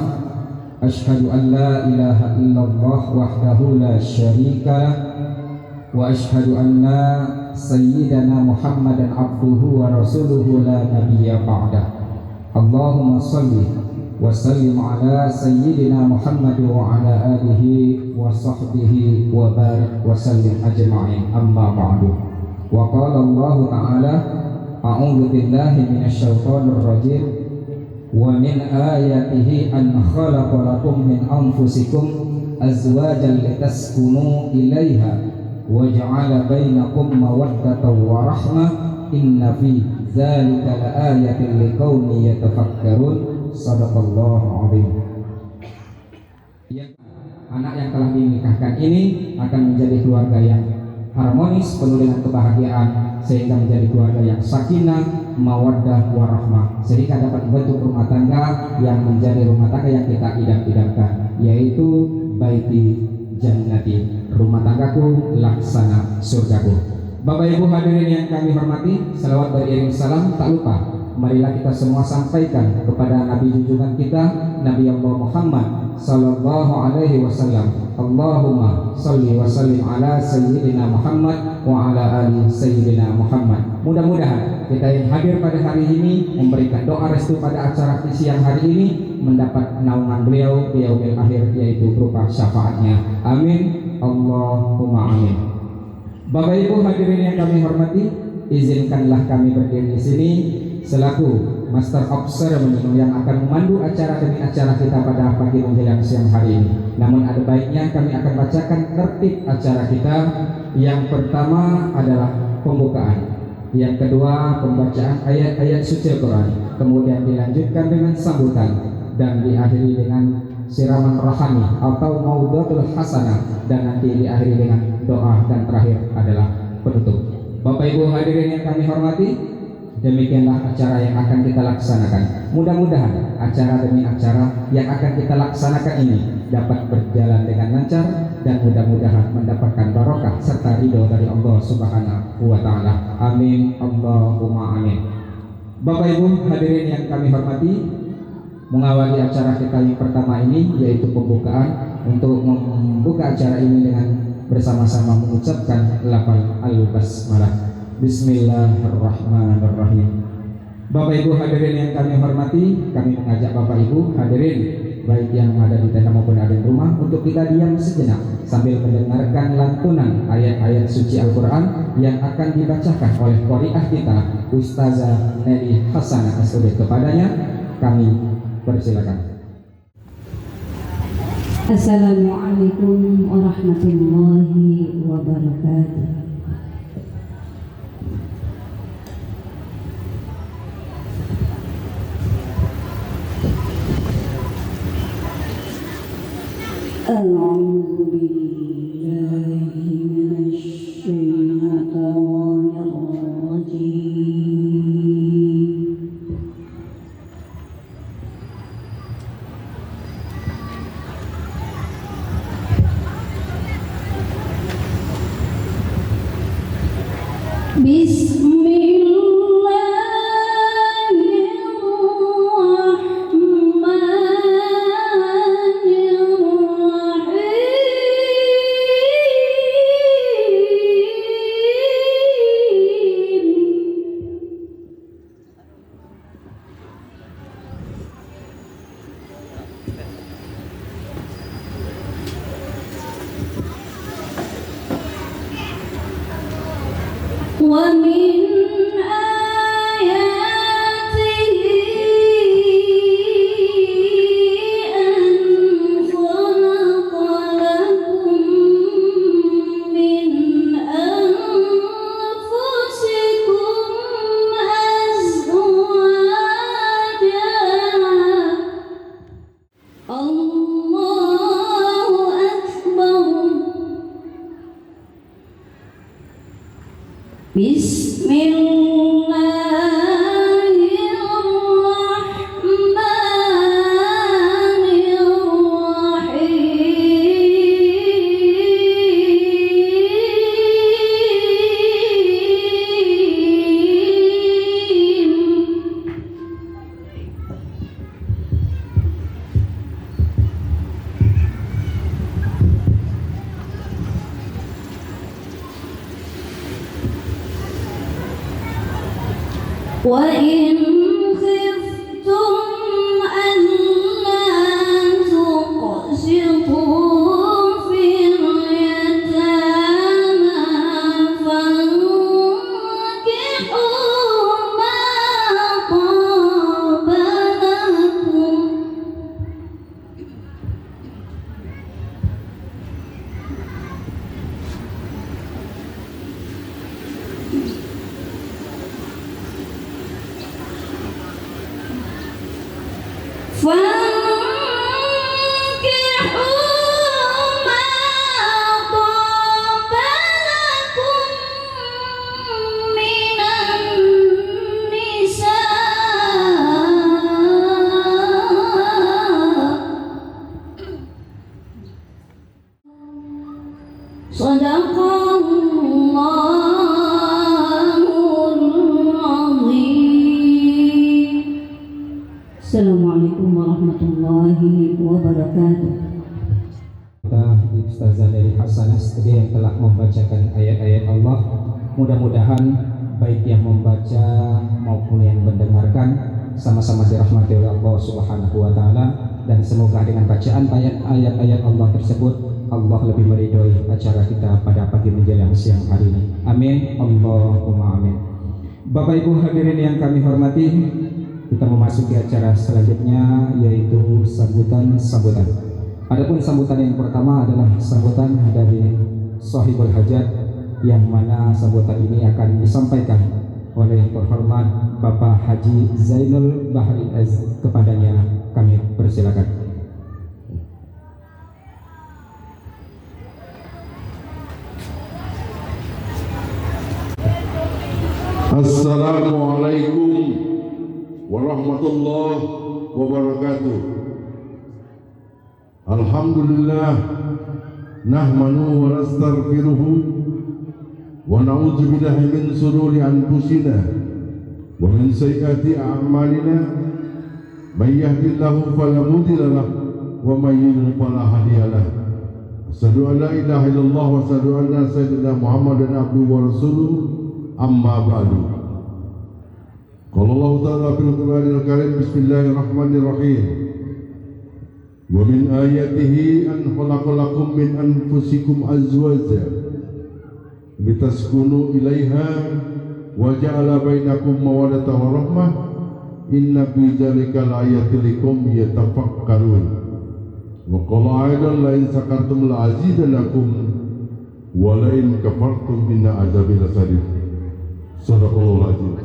Ashhadu an la ilaha illallah wahdahu la syarika lah. Wa ashhadu anna sayyidana Muhammadan abduhu wa rasuluhu la nabiyya ba'dah. Allahumma salli wa sallim ala sayyidina Muhammad wa ala alihi wa sahbihi wa barik wa sallim ajma'in, amma ba'du. Wa qala Allah ta'ala a'udzu billahi minasy syaithanir rajim wa min ayatihi an khalaqa lakum min anfusikum azwajan litaskunu ilaiha wa ja'ala bainakum mawaddatan wa rahmah inna fi dzalika laayatin liqaumin yatafakkarun. Shadaqallahu adzim. Anak yang telah dinikahkan ini akan menjadi keluarga yang harmonis, penuh dengan kebahagiaan, sehingga menjadi keluarga yang sakinah, mawaddah, warahmah, sehingga dapat membentuk rumah tangga yang menjadi rumah tangga yang kita idam-idamkan, yaitu baiti jannati, rumah tanggaku laksana surgaku. Bapak Ibu hadirin yang kami hormati, salawat beriring salam tak lupa marilah kita semua sampaikan kepada Nabi junjungan kita, Nabi Allah Muhammad sallallahu alaihi wasallam. Allahumma salli wa sallim ala sayyidina Muhammad wa ala ali sayyidina Muhammad. Mudah-mudahan kita yang hadir pada hari ini memberikan doa restu pada acara siang hari ini mendapat naungan beliau di yaumil akhir, yaitu berupa syafaatnya. Amin Allahumma amin. Bapak Ibu hadirin yang kami hormati, izinkanlah kami berdiri di sini selaku Master of Ceremony yang akan memandu acara demi acara kita pada pagi menjelang siang hari ini. Namun ada baiknya kami akan bacakan tertib acara kita. Yang pertama adalah pembukaan, yang kedua pembacaan ayat-ayat suci Al-Quran, kemudian dilanjutkan dengan sambutan dan diakhiri dengan siraman rohani atau maudhatul hasanah, dan nanti diakhiri dengan doa, dan terakhir adalah penutup. Bapak Ibu hadirin yang kami hormati, demikianlah acara yang akan kita laksanakan. Mudah-mudahan acara demi acara yang akan kita laksanakan ini dapat berjalan dengan lancar, dan mudah-mudahan mendapatkan barokah serta ridho dari Allah Subhanahu wa Ta'ala. Amin Allahumma amin. Bapak Ibu hadirin yang kami hormati, mengawali acara kita yang pertama ini yaitu pembukaan. Untuk membuka acara ini dengan bersama-sama mengucapkan lafal al-basmalah. Bismillahirrahmanirrahim. Bapak Ibu hadirin yang kami hormati, kami mengajak Bapak Ibu hadirin baik yang ada di tenda maupun ada di rumah untuk kita diam sejenak sambil mendengarkan lantunan ayat-ayat suci Al-Quran yang akan dibacakan oleh qari'ah kita Ustazah Nelly Hasanah As-Udaid. Kepadanya kami persilakan. Assalamualaikum warahmatullahi wabarakatuh. A'udzu billahi minasy syaithanir rajim. ومن Allahu Akbar. وإن خفتم ألا تقسطوا في اليتامى فانكحوا ما طاب لكم Assalamualaikum warahmatullahi wabarakatuh. Ustazah dari Hasanah Studio yang telah membacakan ayat-ayat Allah. Mudah-mudahan baik yang membaca maupun yang mendengarkan sama-sama dirahmati oleh Allah Subhanahu wa taala, dan semoga dengan bacaan ayat-ayat Allah tersebut Allah lebih meridhoi acara kita pada pagi menjelang siang hari ini. Amin. Allahumma amin. Bapak Ibu hadirin yang kami hormati, kita memasuki acara selanjutnya, yaitu sambutan. Adapun sambutan yang pertama adalah sambutan dari Shahibul Hajat, yang mana sambutan ini akan disampaikan oleh yang terhormat Bapak Haji Zainul Bahri Az. Kepadanya kami persilakan. Assalamualaikum warahmatullahi wabarakatuh. Alhamdulillah nahmanu wa nastaghfiruhu wa na'udzu billahi min shururi anfusina wa min sayyiati a'malina, may yahdihillahu fala mudilla lahu wa may yudlil fala hadiya lahu. Asyhadu an la ilaha illallah wa asyhadu anna sayyidina Muhammadan abduhu wa rasuluh. Amma ba'du. Qala Allah ta'ala fil Qur'anil Karim, bismillahirrahmanirrahim. Wa min ayatihi an khalaqalakum min anfusikum azwaja litaskunu ilaiha wa ja'ala bainakum mawaddatan wa rahmah, inna fi dzalika laayatin liqaumin yatafakkarun. Wa qala aidan la in sakartum la azidannakum wa la in kafartum inna azabi lasadid. Sadaqallahul azim.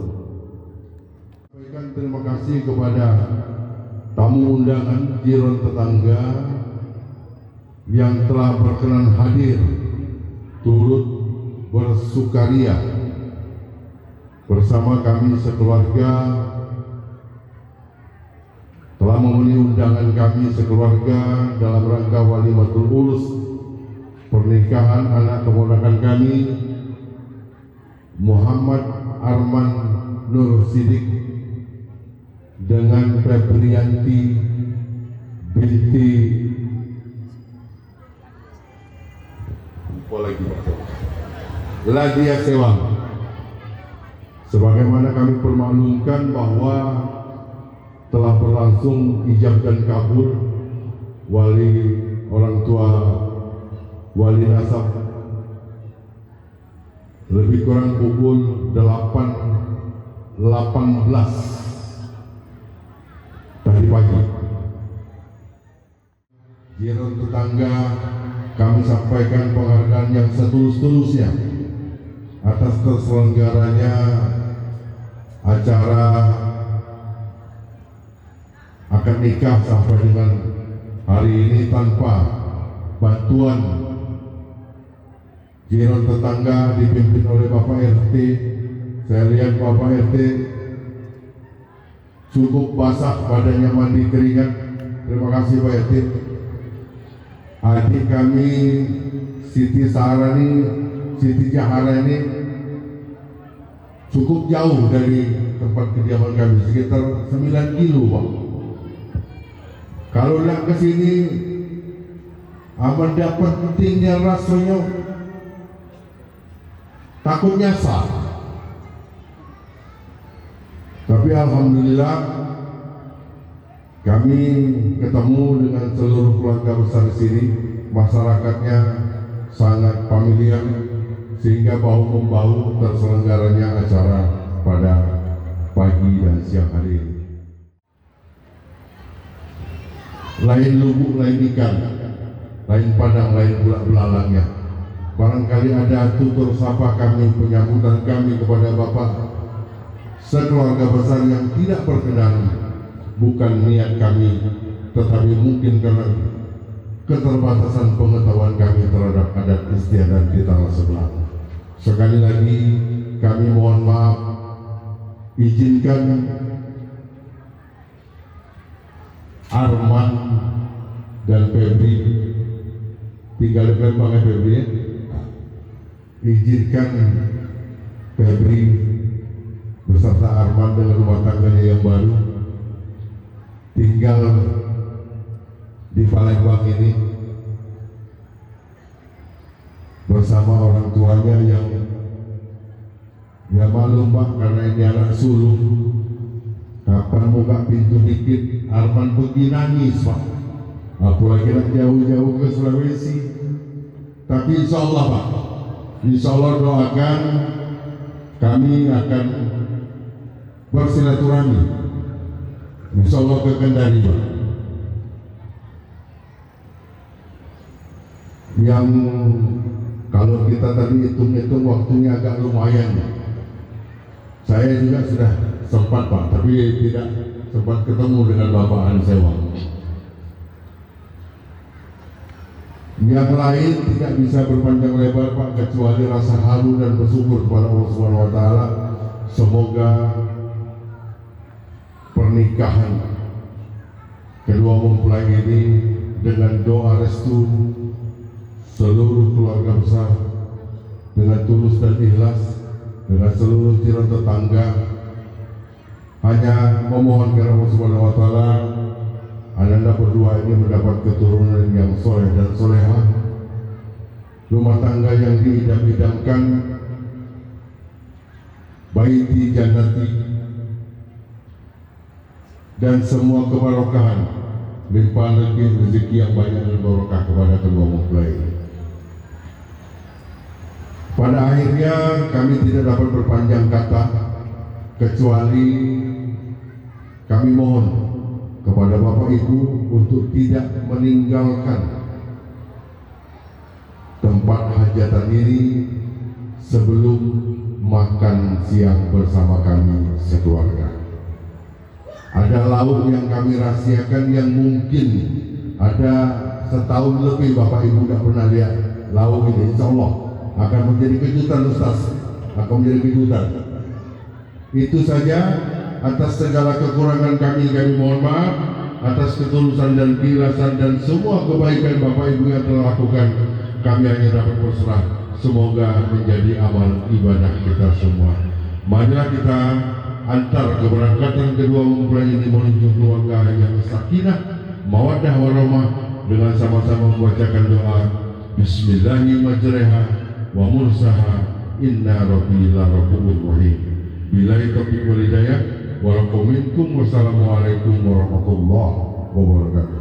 Sampaikan terima kasih kepada tamu undangan, jiran tetangga yang telah berkenan hadir turut bersukaria bersama kami sekeluarga, telah memenuhi undangan kami sekeluarga dalam rangka walimatul urus pernikahan anak keponakan kami, Muhammad Arman Nur Sidik dengan Febrianti binti Ladia Sewang. Sebagaimana kami permaklumkan bahwa telah berlangsung ijab dan kabul wali orang tua wali nasab lebih kurang pukul 8.18 tadi pagi. Jiran tetangga, kami sampaikan penghargaan yang setulus-tulusnya atas terselenggaranya acara akad nikah sampai dengan hari ini tanpa bantuan jiran tetangga dipimpin oleh Bapak RT. Saya lihat Bapak RT cukup basah badannya, mandi keringat. Terima kasih Pak RT. Adik kami Siti Jahara ini cukup jauh dari tempat kediaman kami, sekitar 9 kilo Pak. Kalau nak ke sini aman dapat pentingnya rasanya takut nyasar. Tapi alhamdulillah kami ketemu dengan seluruh keluarga besar di sini, masyarakatnya sangat familiar sehingga bahu-membahu terselenggaranya acara pada pagi dan siang hari ini. Lain lubuk, lain ikan, lain padang, lain bulat-belalangnya. Barangkali ada tutur sapa kami, penyambutan kami kepada Bapak sekeluarga besar yang tidak berkenan, bukan niat kami, tetapi mungkin karena keterbatasan pengetahuan kami terhadap adat istiadat di tanah sebelah. Sekali lagi kami mohon maaf, izinkan Arman dan Febri tinggal di Palembang ya Febri ya? Izinkan Febri beserta Arman dengan rumah tangganya yang baru tinggal di Palembang ini bersama orang tuanya yang ya maklum Pak, karena ini anak sulung. Kapan buka pintu dikit Arman pergi nangis Pak, apalagi nak jauh-jauh ke Sulawesi. Tapi insya Allah Pak, insya Allah doakan kami akan bersilaturahmi insya Allah ke Kendari Pak, yang kalau kita tadi hitung-hitung waktunya agak lumayan Pak. Saya juga sudah sempat Pak, tapi tidak sempat ketemu dengan Bapak Ansewa. Yang lain tidak bisa berpanjang lebar Pak, kecuali rasa halu dan bersyukur kepada Allah Subhanahu wa taala. Semoga pernikahan kedua mempelai ini dengan doa restu seluruh keluarga besar, dengan tulus dan ikhlas, dengan seluruh jiran tetangga, hanya memohon kepada Allah Subhanahu wa taala Anda berdua ini mendapat keturunan yang soleh dan solehah, rumah tangga yang diidam-idamkan, baiti jannati, dan semua keberkahan, limpahan rezeki yang banyak dan barokah kepada kedua mempelai. Pada akhirnya kami tidak dapat berpanjang kata, kecuali kami mohon kepada Bapak Ibu untuk tidak meninggalkan tempat hajatan ini sebelum makan siang bersama kami sekeluarga. Ada lauk yang kami rahasiakan yang mungkin ada setahun lebih Bapak Ibu tidak pernah lihat lauk ini. Insya Allah akan menjadi kejutan Ustaz, akan menjadi kejutan. Itu saja. Atas segala kekurangan kami mohon maaf. Atas ketulusan dan keikhlasan dan semua kebaikan Bapak Ibu yang telah lakukan, kami hanya dapat berserah. Semoga menjadi amal ibadah kita semua. Marilah kita antar keberangkatan kedua mempelai ini menuju keluarga yang sakinah, mawaddah warahmah, dengan sama-sama membacakan doa Bismillahirrahmanirrahim wa mursaha inna rabbi la rabbul rahim. Billahi taufiq wal hidayah. Wassalamualaikum warahmatullahi wabarakatuh.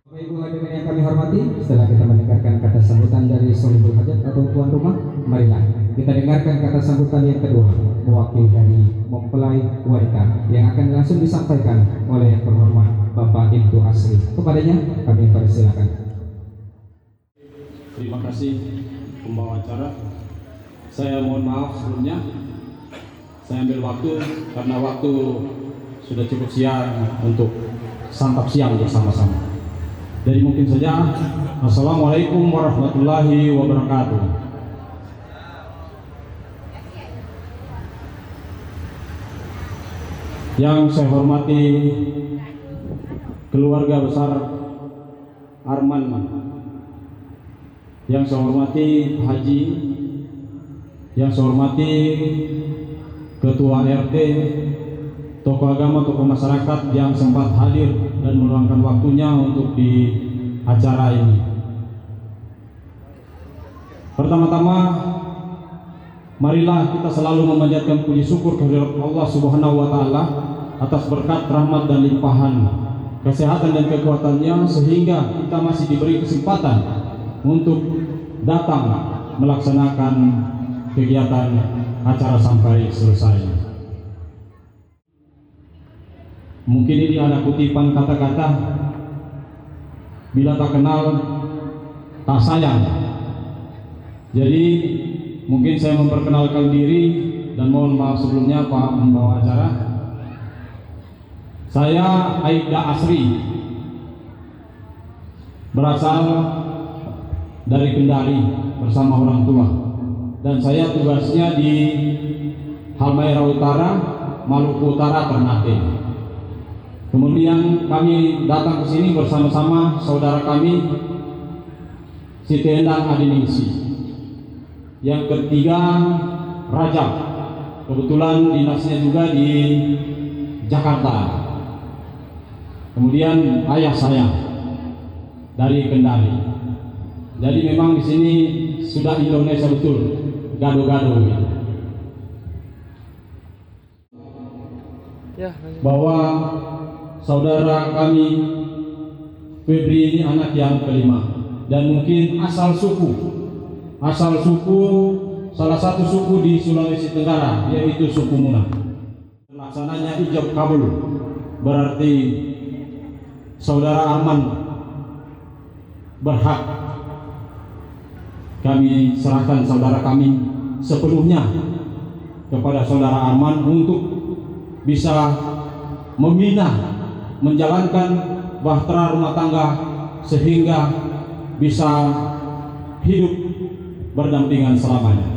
Bapak Ibu hadirin yang kami hormati, setelah kita mendengarkan kata sambutan dari Sohibul Hajat atau tuan rumah, marilah kita dengarkan kata sambutan yang kedua mewakili dari mempelai wanita yang akan langsung disampaikan oleh yang terhormat Bapak Ibtu Asri. Kepadanya kami persilakan. Terima kasih pembawa acara. Saya mohon maaf sebelumnya. Saya ambil waktu karena waktu sudah cukup siang untuk santap siang bersama-sama. Jadi mungkin saja, Assalamualaikum warahmatullahi wabarakatuh. Yang saya hormati keluarga besar Arman, yang saya hormati Haji, yang saya hormati Ketua RT, tokoh agama, tokoh masyarakat yang sempat hadir dan meluangkan waktunya untuk di acara ini. Pertama-tama, marilah kita selalu memanjatkan puji syukur kehadirat Allah Subhanahu wa Ta'ala atas berkat, rahmat dan limpahan kesehatan dan kekuatannya, sehingga kita masih diberi kesempatan untuk datang melaksanakan kegiatan acara sampai selesai. Mungkin ini ada kutipan kata-kata, bila tak kenal tak sayang. Jadi mungkin saya memperkenalkan diri dan mohon maaf sebelumnya Pak pembawa acara. Saya Aibda Asri, berasal dari Kendari bersama orang tua, dan saya tugasnya di Halmahera Utara, Maluku Utara, Ternate. Kemudian kami datang ke sini bersama-sama saudara kami Siti Endang Adiningsi. Yang ketiga Rajab, kebetulan dinasnya juga di Jakarta. Kemudian ayah saya dari Kendari. Jadi memang di sini sudah Indonesia betul, gado-gado gitu. Bahwa saudara kami Febri ini anak yang kelima, dan mungkin asal suku salah satu suku di Sulawesi Tenggara, yaitu suku Muna. Pelaksananya ijab kabul, berarti saudara Arman berhak kami serahkan saudara kami sepenuhnya kepada saudara Arman untuk bisa membina, menjalankan bahtera rumah tangga sehingga bisa hidup berdampingan selamanya.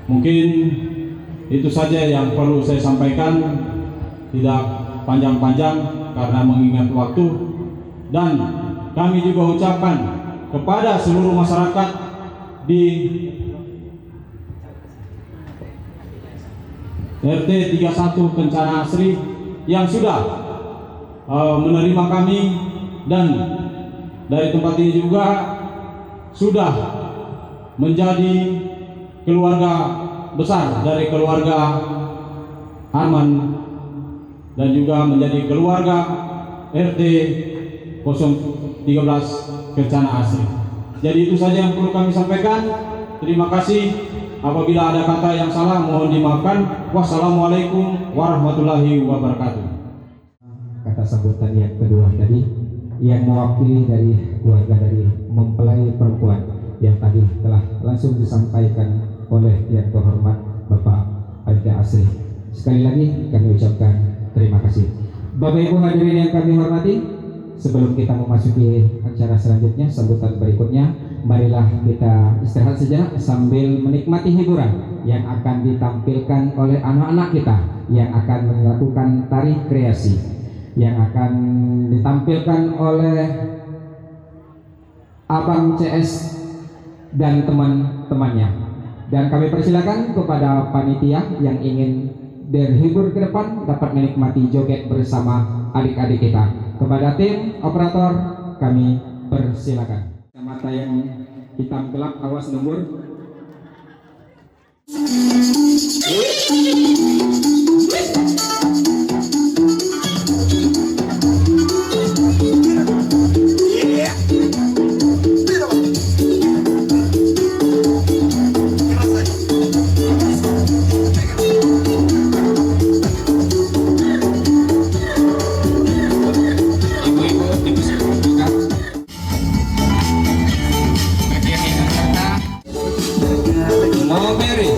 Mungkin itu saja yang perlu saya sampaikan, tidak panjang-panjang karena mengingat waktu. Dan kami juga ucapkan kepada seluruh masyarakat di RT 31 Kencana Asri yang sudah menerima kami, dan dari tempat ini juga sudah menjadi keluarga besar dari keluarga Arman, dan juga menjadi keluarga RT 013 Kencana Asri. Jadi itu saja yang perlu kami sampaikan. Terima kasih. Apabila ada kata yang salah mohon dimaafkan. Wassalamualaikum warahmatullahi wabarakatuh. Kata sambutan yang kedua tadi yang mewakili dari keluarga dari mempelai perempuan yang tadi telah langsung disampaikan oleh yang terhormat Bapak Aibda Asri. Sekali lagi kami ucapkan terima kasih. Bapak Ibu hadirin yang kami hormati, sebelum kita memasuki acara selanjutnya, sambutan berikutnya, marilah kita istirahat sejenak sambil menikmati hiburan yang akan ditampilkan oleh anak-anak kita yang akan melakukan tari kreasi, yang akan ditampilkan oleh Abang CS dan teman-temannya. Dan kami persilakan kepada panitia yang ingin berhibur ke depan dapat menikmati joget bersama adik-adik kita. Kepada tim operator kami persilakan. Mata yang hitam gelap, awas lembur. Mau Mary.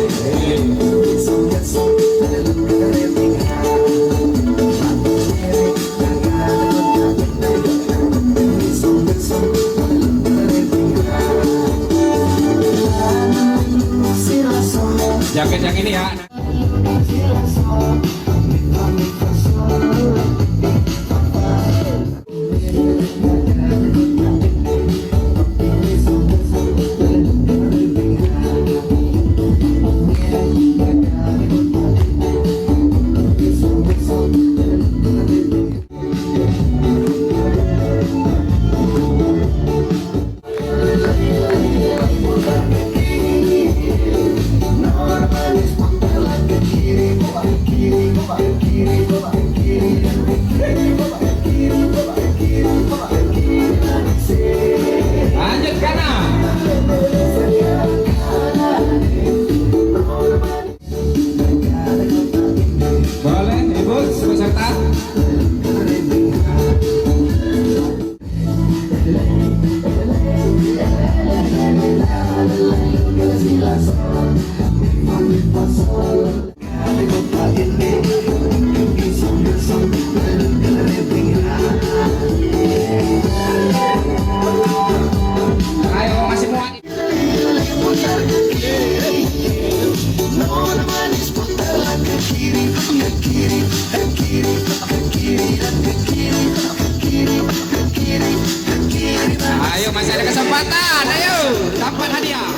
ini ya. Lanjut kanan. Boleh ibu peserta. Ayo masih muat. Ayo masih ada kesempatan. Ayo dapat hadiah.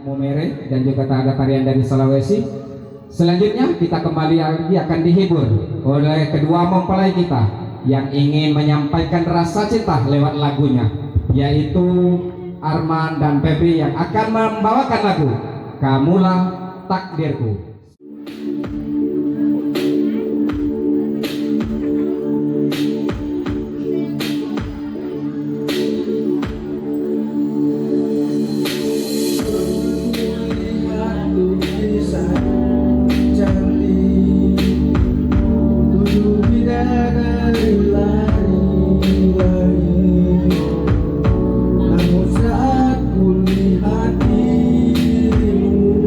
Momere dan juga ada tarian dari Sulawesi. Selanjutnya kita kembali lagi akan dihibur oleh kedua mempelai kita yang ingin menyampaikan rasa cinta lewat lagunya, yaitu Arman dan Febri yang akan membawakan lagu Kamulah Takdirku. Saat ku lihat dirimu,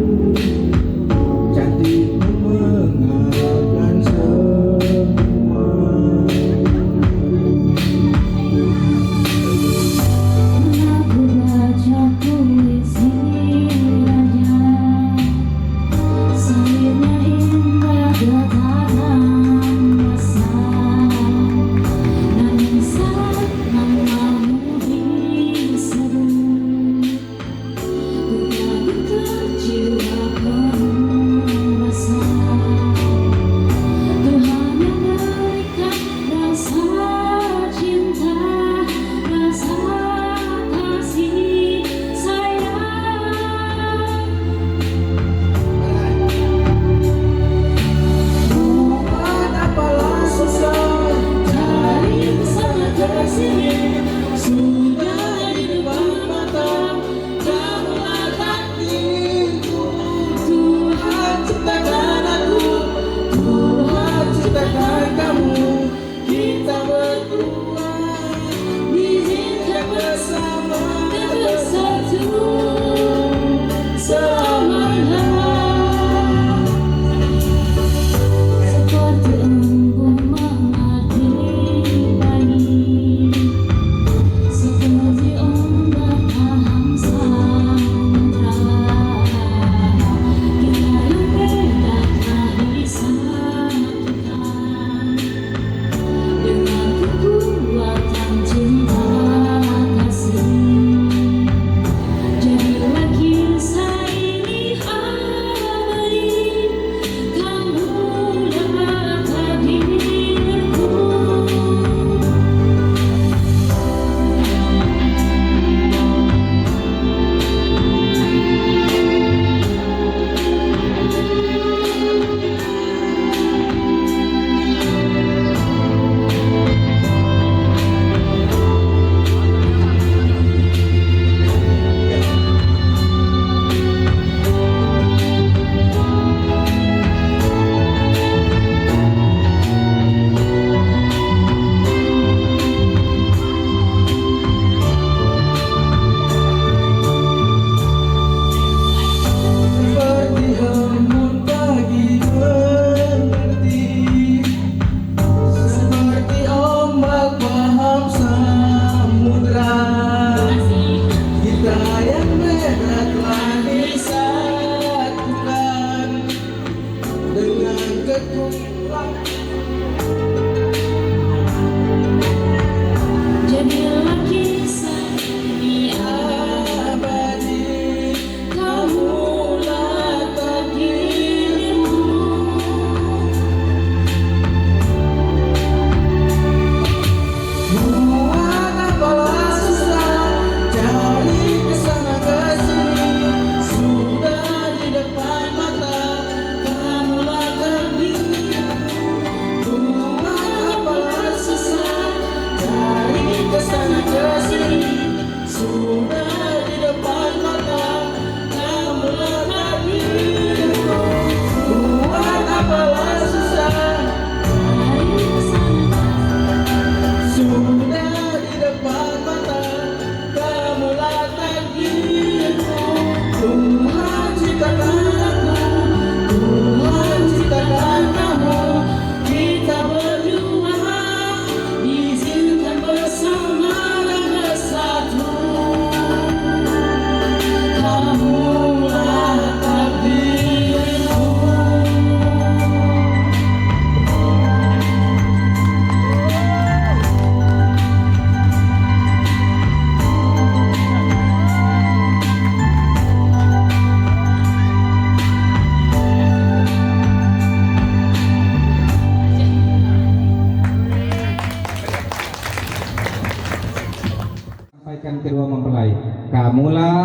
menyelesaikan kedua mempelai. Kamulah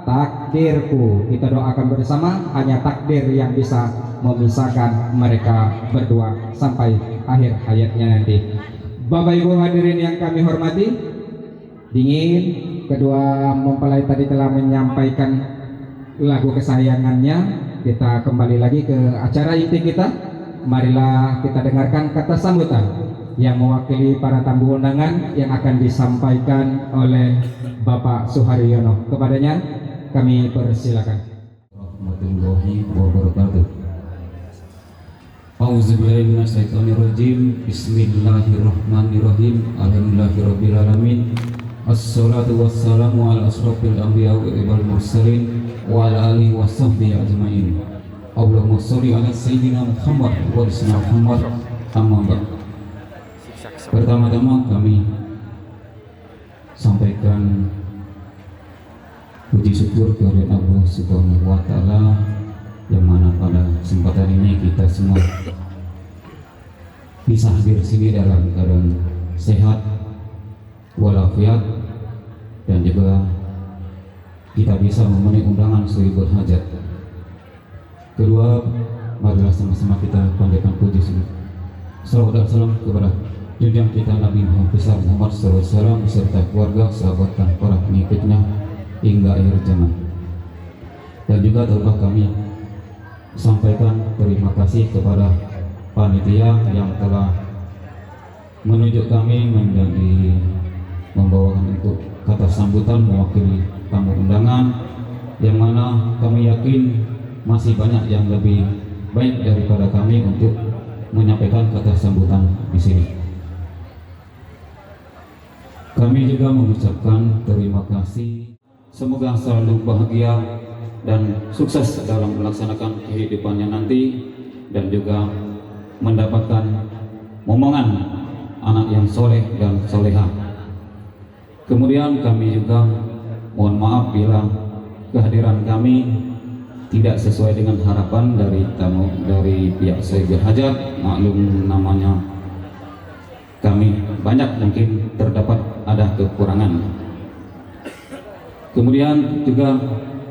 takdirku. Kita doakan bersama, hanya takdir yang bisa memisahkan mereka berdua sampai akhir hayatnya nanti. Bapak Ibu hadirin yang kami hormati, dingin kedua mempelai tadi telah menyampaikan lagu kesayangannya. Kita kembali lagi ke acara inti kita. Marilah kita dengarkan kata sambutan yang mewakili para tamu undangan yang akan disampaikan oleh Bapak Suharyono. Kepadanya kami persilakan. Warahmatullahi wabarakatuh. Auzubillahi minasyaitonirrajim. Bismillahirrahmanirrahim. Alhamdulillahirabbil alamin. Assalatu wassalamu ala asrofil anbiya wal mursalin wa ala alihi washabbihi ajmain. Allahumma sholli ala sayyidina Muhammad wa ala Muhammad. Amma ba'd. Pertama-tama kami sampaikan puji syukur kehadirat Allah Subhanahu wa taala yang mana pada kesempatan ini kita semua bisa hadir sini dalam keadaan sehat walafiat dan juga kita bisa memenuhi undangan Sohibul Hajat. Kedua, marilah sama-sama kita panjatkan puji syukur. Salawat dan salam kepada junjungan kita Nabi Muhammad SAW beserta keluarga, sahabat dan para pengikutnya hingga akhir zaman. Dan juga telah kami sampaikan terima kasih kepada panitia yang telah menunjuk kami menjadi membawakan untuk kata sambutan mewakili tamu undangan, yang mana kami yakin masih banyak yang lebih baik daripada kami untuk menyampaikan kata sambutan di sini. Kami juga mengucapkan terima kasih. Semoga selalu bahagia dan sukses dalam melaksanakan kehidupannya nanti, dan juga mendapatkan momongan anak yang soleh dan soleha. Kemudian kami juga mohon maaf bila kehadiran kami tidak sesuai dengan harapan dari tamu dari pihak Sohibul Hajat. Maklum namanya kami banyak mungkin terdapat ada kekurangan. Kemudian juga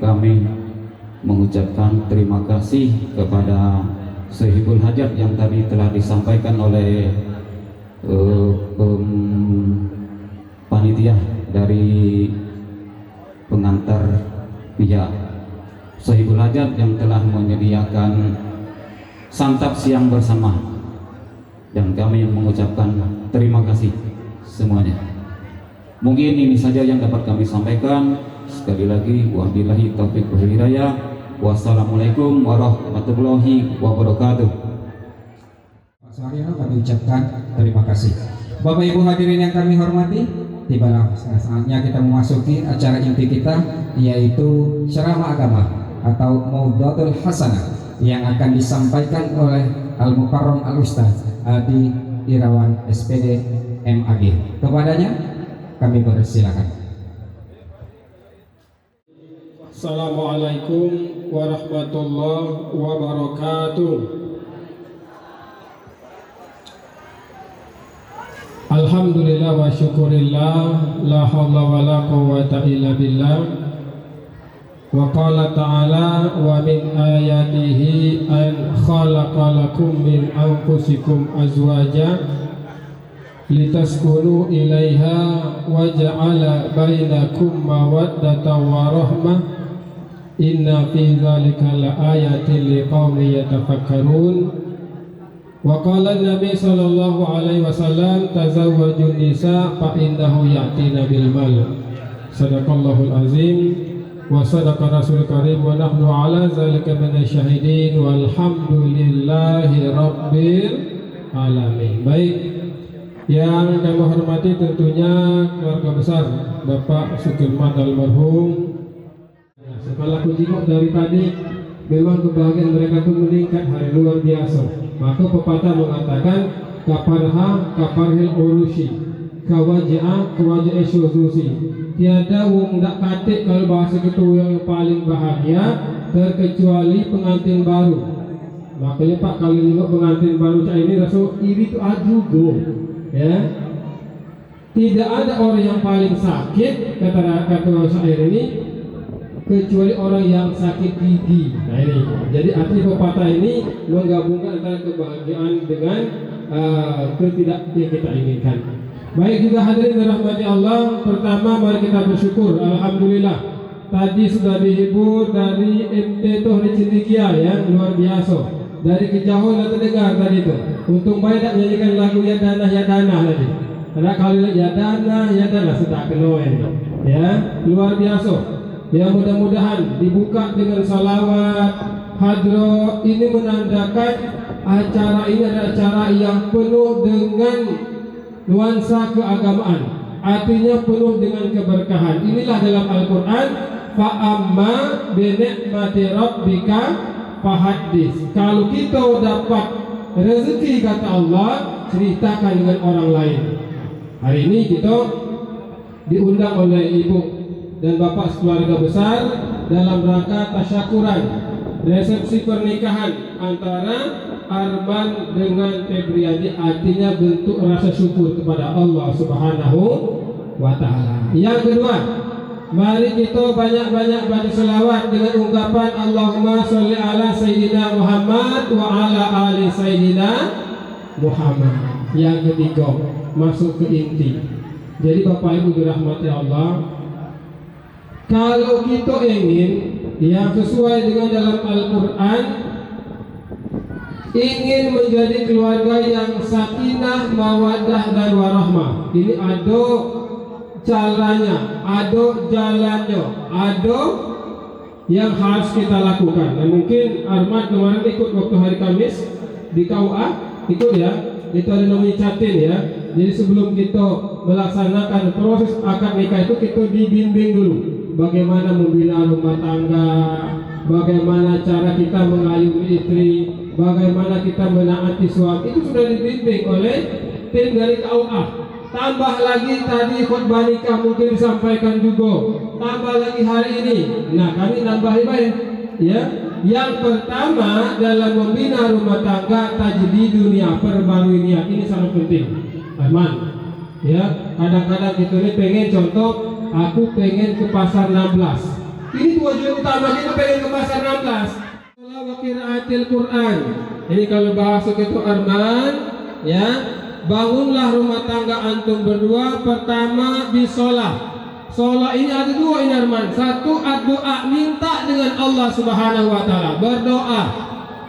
kami mengucapkan terima kasih kepada Sohibul Hajat yang tadi telah disampaikan oleh panitia dari pengantar pihak Sohibul Hajat yang telah menyediakan santap siang bersama, dan kami mengucapkan terima kasih semuanya. Mungkin ini saja yang dapat kami sampaikan. Sekali lagi, wabillahi taufiq wal hidayah. Wassalamualaikum warahmatullahi wabarakatuh. Pak Suharyono kami ucapkan terima kasih. Bapak Ibu hadirin yang kami hormati, tibalah saatnya kita memasuki acara inti kita, yaitu ceramah agama atau Maudhatul Hasanah yang akan disampaikan oleh Al-Mukarram Al-Ustaz Adi Irawan SPD MAG. Kepadanya kami persilakan. Assalamualaikum warahmatullahi wabarakatuh. Alhamdulillah wa syukurillah, la haula wa la quwwata illa billah. Wa qala ta'ala wa min ayatihi an khalaqa lakum min anfusikum azwaja litaskunu ilaiha wa ja'ala bainakum mawaddatan wa rahmah. Inna fi dzalika laayatin liqaumin yatafakkarun. Wa qala an-nabi sallallahu alaihi wasallam tazawwajun nisa fa innahu ya'tina bil mal. Sadaqallahul azim. Wa sadaqa rasul karim wa nahnu ala zalika minasyahidin walhamdulillahi rabbil alamin. Baik, yang kami hormati tentunya keluarga besar Bapak Sukirman almarhum. Setelah aku jenguk dari tadi, memang kebahagiaan mereka itu meningkat hari luar biasa. Maka pepatah mengatakan kaparha kaparhil urusi, kawaji'ah kawaji'ah syuzusi. Tiada wong ndak katik kalau bahasa itu yang paling bahagia terkecuali pengantin baru. Makanya Pak, kalau nengok pengantin baru cak ini rasa iri tu ajugo, ya. tidak ada orang yang paling sakit kata syair ini kecuali orang yang sakit gigi. Nah ini, jadi arti pepatah ini menggabungkan antara kebahagiaan dengan ketidak yang kita inginkan. Baik juga hadirin dirahmati Allah, pertama mari kita bersyukur, alhamdulillah. Tadi sudah dihibur dari MT Tohri Cindikia yang luar biasa. Dari kejauhan kita dengar tadi itu. Untung baik tak menyanyikan lagu ya dana tadi. Karena kalau ya dana sudah kenoen. Ya, luar biasa. Ya mudah-mudahan dibuka dengan salawat hadroh. Ini menandakan acara ini adalah acara yang penuh dengan nuansa keagamaan, artinya penuh dengan keberkahan. Inilah dalam Al-Quran, fa'amma binikmati rabbika fahaddis. Kalau kita dapat rezeki kata Allah, ceritakan dengan orang lain. Hari ini kita diundang oleh ibu dan bapak sekeluarga besar dalam rangka tasyakuran resepsi pernikahan antara Arman dengan Febriadi, artinya bentuk rasa syukur kepada Allah Subhanahu wa Ta'ala. Yang kedua, mari kita banyak-banyak baca selawat dengan ungkapan Allahumma sholli ala Sayyidina Muhammad wa ala ali Sayyidina Muhammad. Yang ketiga, masuk ke inti. Jadi Bapak Ibu dirahmati Allah, kalau kita ingin yang sesuai dengan dalam Al-Quran, ingin menjadi keluarga yang sakinah, mawaddah dan warahmah, ini ada caranya, ada jalannya, ada yang harus kita lakukan. Dan mungkin Arman kemarin ikut waktu hari Kamis di KUA, ikut ya, itu ada namanya catin ya. Jadi sebelum kita melaksanakan proses akad nikah itu kita dibimbing dulu bagaimana membina rumah tangga, bagaimana cara kita mengayomi istri, bagaimana kita menaati suami. Itu sudah dibimbing oleh tim dari KUA. Tambah lagi tadi khutbah nikah mungkin disampaikan juga. Tambah lagi hari ini. Nah kami nambahi baik ya. Yang pertama dalam membina rumah tangga, tajdidun niat, perbarui niat. Ini sangat penting. Aman. Ya, kadang-kadang kita ini pengen contoh, aku pengen ke pasar 16. Ini tujuan utama kita pengen ke pasar 16. Wa qiraatil Quran. Ini kalau bahasa itu Arman, ya. Bangunlah rumah tangga antum berdua. Pertama bisolah. Sholat ini ada dua ini Arman. Satu doa, minta dengan Allah Subhanahu wa Ta'ala, berdoa.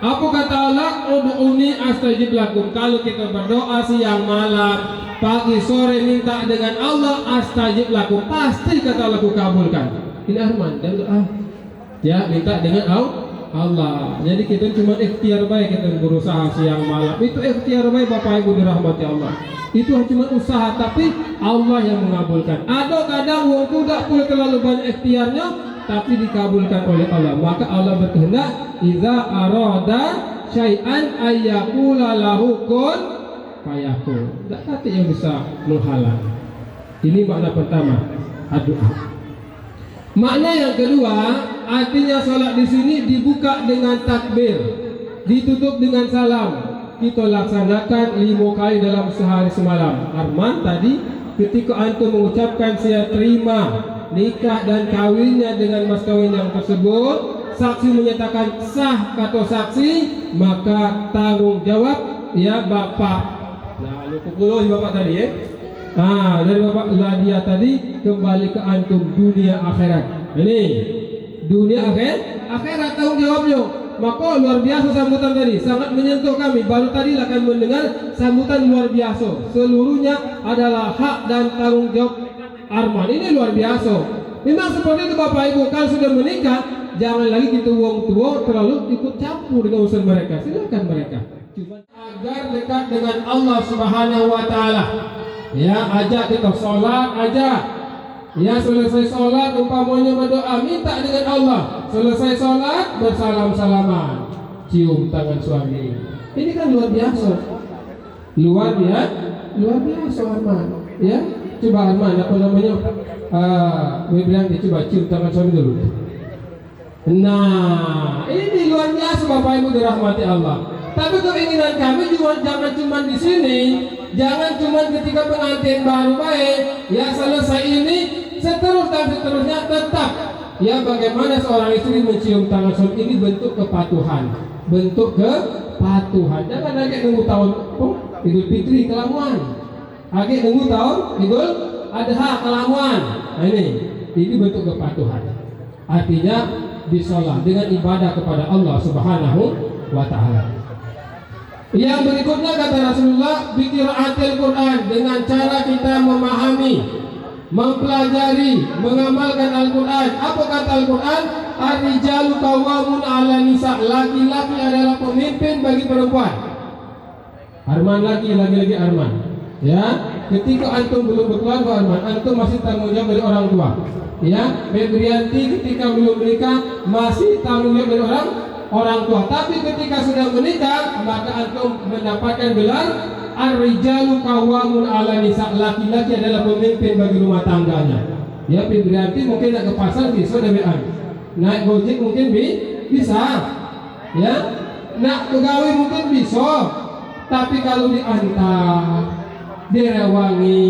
Apa kata Allah? Ud'uni astajib lakum. Kalau kita berdoa siang malam, pagi sore, minta dengan Allah, astajib lakum, pasti kata Allah ku kabulkan. Ini Arman dan doa. Ya, minta dengan Allah. Jadi kita cuma ikhtiar baik, kita berusaha siang malam. Itu ikhtiar baik Bapak Ibu dirahmati Allah. Itu cuma usaha, tapi Allah yang mengabulkan. Ada kadang orang itu tidak boleh terlalu banyak ikhtiarnya, tapi dikabulkan oleh Allah. Maka Allah berkehendak, iza arada syai'an ayyakula lahu kun fayakun. Tidak ada yang bisa menghalang. Ini makna pertama, doa. Makna yang kedua, artinya sholat di sini dibuka dengan takbir, ditutup dengan salam. Kita laksanakan 5 kali dalam sehari semalam. Arman tadi ketika antum mengucapkan saya terima nikah dan kawinnya dengan mas kawin yang tersebut, saksi menyatakan sah kata saksi, maka tanggung jawab ya bapak. Nah, lu pukul bapak tadi ya. Dari bapak Ladia tadi kembali ke antum dunia akhirat. Ini dunia akhirat tanggung jawabnya. Maka luar biasa sambutan tadi, sangat menyentuh kami. Baru tadi akan mendengar sambutan luar biasa. Seluruhnya adalah hak dan tanggung jawab Arman. Ini luar biasa. Memang seperti itu Bapak Ibu. Kalau sudah menikah, jangan lagi kita wong tua terlalu ikut campur dengan urusan mereka. Silakan mereka. Cuma agar dekat dengan Allah Subhanahu wa Ta'ala. Ya, ajak kita sholat, ajak. Ya, selesai sholat umpamanya berdoa, minta dengan Allah. Selesai sholat bersalam-salaman, cium tangan suami. Ini kan luar biasa. Luar biasa Arman. Ya, coba Arman apa namanya? Wibrianti coba cium tangan suami dulu. Nah, ini luar biasa Bapak Ibu dirahmati Allah. Tapi keinginan kami juga jangan cuma di sini. jangan cuma ketika pengantin baru baik, ya selesai ini seterusnya tetap. Ya bagaimana seorang istri mencium tangan suami ini bentuk kepatuhan, Jangan lagi nunggu tahun Idul Fitri kelamuan, lagi nunggu tahun Idul Adha kelamuan. Nah, ini bentuk kepatuhan. Artinya disolah dengan ibadah kepada Allah Subhanahu wa Ta'ala. Yang berikutnya kata Rasulullah, biqiraatil Quran, dengan cara kita memahami, mempelajari, mengamalkan Al-Quran. Apa kata Al-Quran? Ar-rijalu qawwamun 'ala nisa, laki-laki adalah pemimpin bagi perempuan. Arman lagi Arman. Ya, ketika antum belum berkeluarga Arman, antum masih tanggung jawab dari orang tua. Ya, Febrianti ketika belum menikah masih tanggung jawab dari orang tua. Tapi ketika sudah menikah, maka antum mendapatkan gelar ar-rijalu qawwamun 'ala nisa, laki-laki adalah pemimpin bagi rumah tangganya. Ya, Febrianti mungkin nak ke pasar bisa DBA. Naik Gojek mungkin bisa. Ya, nak pegawai mungkin bisa. Tapi kalau diantar, direwangi,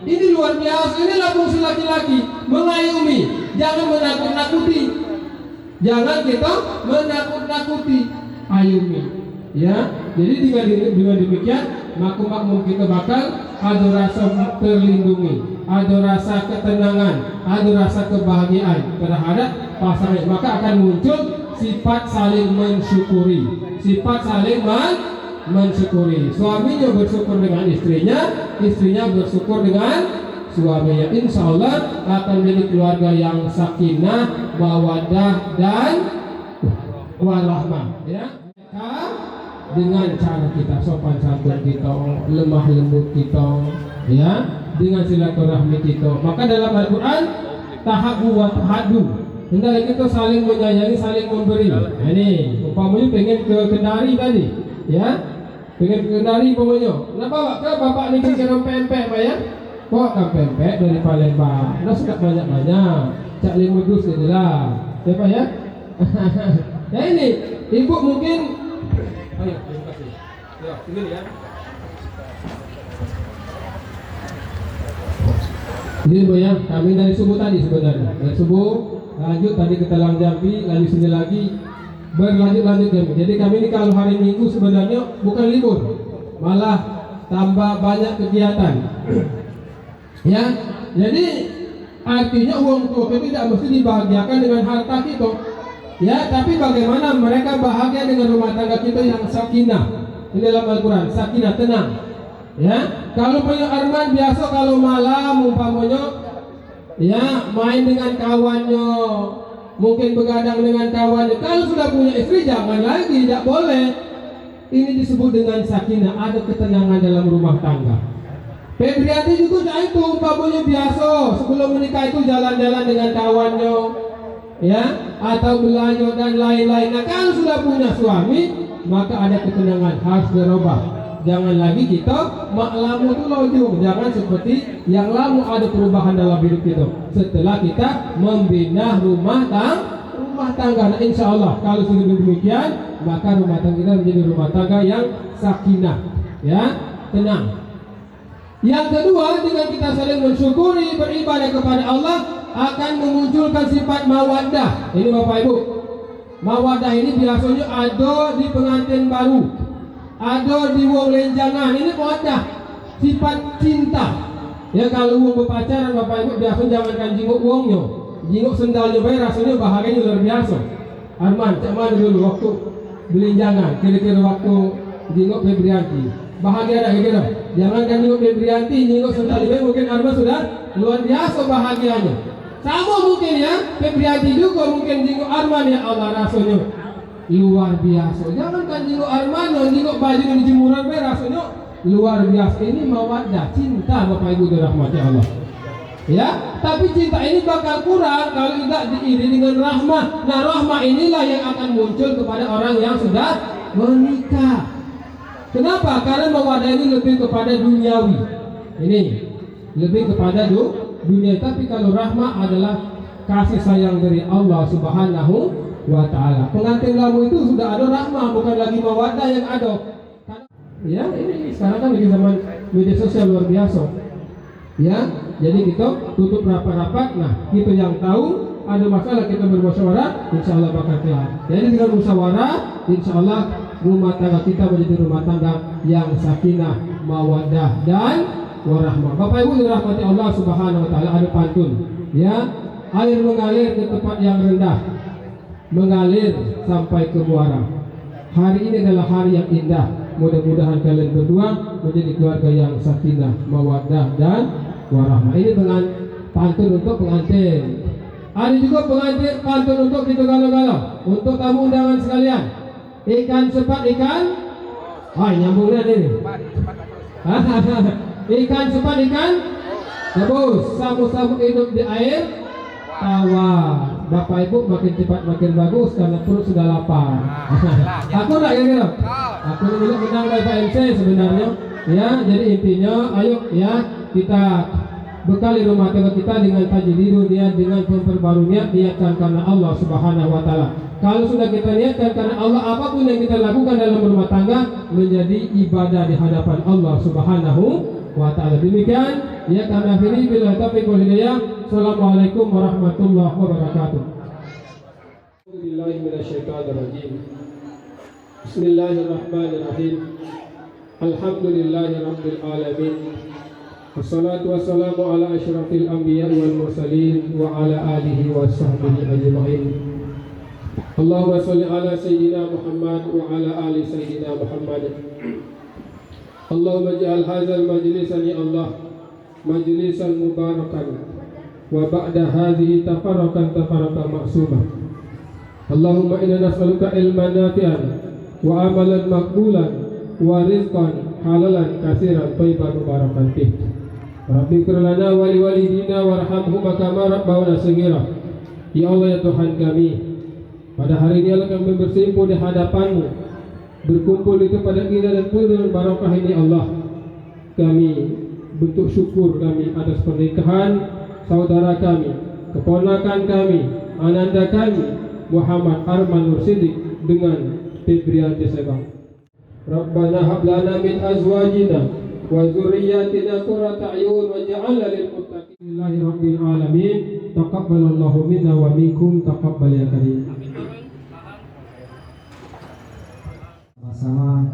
ini luar biasa. Inilah fungsi laki-laki, mengayomi, jangan menakut-nakuti. Jangan kita menakut-nakuti, ayumi. Ya, jadi dengan demikian maka makmum kita bakal ada rasa terlindungi, ada rasa ketenangan, ada rasa kebahagiaan terhadap pasangan. Maka akan muncul sifat saling mensyukuri, mensyukuri. Suaminya bersyukur dengan istrinya bersyukur dengan suaminya. Insya Allah akan menjadi keluarga yang sakinah, mawaddah dan warahmah. Ya, dengan cara kita sopan santun kita, lemah lembut kita, ya, dengan silaturahmi kita. Maka dalam Al-Quran tahabu wa tahadu, hendaklah kita saling menyayangi, saling memberi. Nah, ini umpamanya pengen ke Kendari tadi, ya, pengen ke Kendari umpamanya, nak bawa ke bapak negeri ke pempek, Pak ya, bawa ke pempek dari Palembang, nah sudah banyak-banyak, cak 5 dus inilah, ya Pak ya. Ya ini, ibu mungkin, ayo, terima kasih. Ya, sini ya. Ini Bu ya, kami dari subuh tadi sebenarnya. Dari subuh lanjut tadi ke Telang Jambi, lanjut sini lagi, berlanjut Jambi. Jadi kami ini kalau hari Minggu sebenarnya bukan libur, malah tambah banyak kegiatan. Ya, jadi artinya uang tua kita tidak mesti dibahagiakan dengan harta kita. Ya, tapi bagaimana mereka bahagia dengan rumah tangga kita yang sakinah. Ini dalam Al-Quran, sakinah, tenang. Ya, kalau punya Arman biasa kalau malam umpamanya, ya, main dengan kawannya, mungkin begadang dengan kawannya. Kalau sudah punya istri jangan lagi, tidak boleh. Ini disebut dengan sakinah, ada ketenangan dalam rumah tangga. Febrianti juga itu umpamanya biasa sebelum menikah itu jalan-jalan dengan kawannya, ya, atau belanja dan lain-lain. Nah, kalau sudah punya suami, maka ada ketenangan, harus berubah. Jangan lagi kita maklamu itu lojong. Jangan seperti yang lama ada perubahan dalam hidup kita. Setelah kita membina rumah tangga. Nah, insya Allah kalau sudah demikian, maka rumah tangga kita menjadi rumah tangga yang sakinah, ya, tenang. Yang kedua, dengan kita saling mensyukuri, beribadah kepada Allah, akan memunculkan sifat mawaddah. Ini Bapak Ibu, mawaddah ini biasanya ada di pengantin baru, ada di wong lenjangan. Ini mawaddah, sifat cinta. Ya, kalau wong berpacaran Bapak Ibu biasanya jangankan jinguk wongnya, jinguk sendalnya bayi rasanya bahagianya luar biasa. Arman, cak mana dulu waktu belinjangan, kira-kira waktu jinguk Febrianti, bahagia dah kira. Jangankan jinguk Febrianti, jinguk sendal bayi mungkin Arman sudah luar biasa bahagianya. Sama mungkin ya, Febrianti juga mungkin jinguk Arman, ya Allah rasanya luar biasa. Jangankan jinguk Arman, jinguk baju di jemuran bayi rasanya luar biasa. Ini mawaddah, cinta Bapak Ibu dirahmati Allah. Ya, tapi cinta ini bakal kurang kalau tidak diiringi dengan rahmah. Nah, rahmah inilah yang akan muncul kepada orang yang sudah menikah. Kenapa? Karena mawaddah ini lebih kepada duniawi. Ini lebih kepada dunia. Tapi kalau rahmah adalah kasih sayang dari Allah Subhanahu wa Ta'ala. Pengantin lama itu sudah ada rahmah, bukan lagi mawaddah yang ada. Ya, ini sekarang kan lagi zaman media sosial luar biasa. Ya, jadi kita tutup rapat-rapat. Nah, kita yang tahu ada masalah kita bermusyawarah, insya Allah bakal kelar. Jadi dengan musyawarah, insya Allah rumah tangga kita menjadi rumah tangga yang sakinah, mawaddah dan warahmah. Bapak Ibu dirahmati Allah Subhanahu Wa Taala, ada pantun. Ya, air mengalir ke tempat yang rendah, mengalir sampai ke muara. Hari ini adalah hari yang indah. Mudah-mudahan kalian berdua menjadi keluarga yang sakinah, mawaddah dan warahmah. Ini pantun untuk pengantin. Ada juga pengantin pantun untuk kita galau-galau. Untuk tamu undangan sekalian. Ikan sepat ikan. Nyambungnya ini. Ikan sepat ikan. Bagus. Samu-samu hidup di air tawar. Bapak Ibu makin cepat makin bagus karena perut sudah lapar. Aku enggak kira-kira. Aku dulu menang dari Pak MC sebenarnya. Ya, jadi intinya ayo ya kita bekali rumah tangga kita dengan tajdidu niat, dengan memperbarui niatkan karena Allah Subhanahu Wa Taala. Kalau sudah kita niatkan karena Allah, apapun yang kita lakukan dalam rumah tangga menjadi ibadah di hadapan Allah Subhanahu Wa Taala. Demikian ya kami akhiri bila taufiq wal hidayah. Assalamualaikum warahmatullahi wabarakatuh. A'udzubillahi minasyaitonirrajim. Bismillahirrahmanirrahim. Alhamdulillahirabbil alamin. Wassalatu wassalamu ala asyrafil anbiya wal mursalin wa ala alihi wa sahbihi ajma'in. Allahumma shalli ala sayyidina Muhammad wa ala ali sayyidina Muhammad. Allahumma ij'al hadzal majlisan ya Allah majlisan mubarakan wa ba'da hadhihi tafarraqan ma'sumah. Allahumma inna nas'aluka ilman nafi'an wa amalan maqbulan wa rizqan halalan katsiran thayyiban mubarakan fih. Rabbi ighfir lana wa liwalidina warhamhuma kama rabbawna shaghira. Ya Allah ya Tuhan kami, pada hari ini Allah kami bersimpuh di hadapan-Mu, berkumpul itu pada kita dan penuh dengan barakah ini Allah. Kami bentuk syukur kami atas pernikahan saudara kami, keponakan kami, ananda kami Muhammad Arman Nur Siddiq dengan Febrianti Sebang. Rabbana hab lana min azwajina wa dzurriyyatina qurrata a'yun waj'alna lil muttaqin. Bismillahirabbil alamin. Taqabbalallahu minna wa minkum taqabbal ya karim. Sama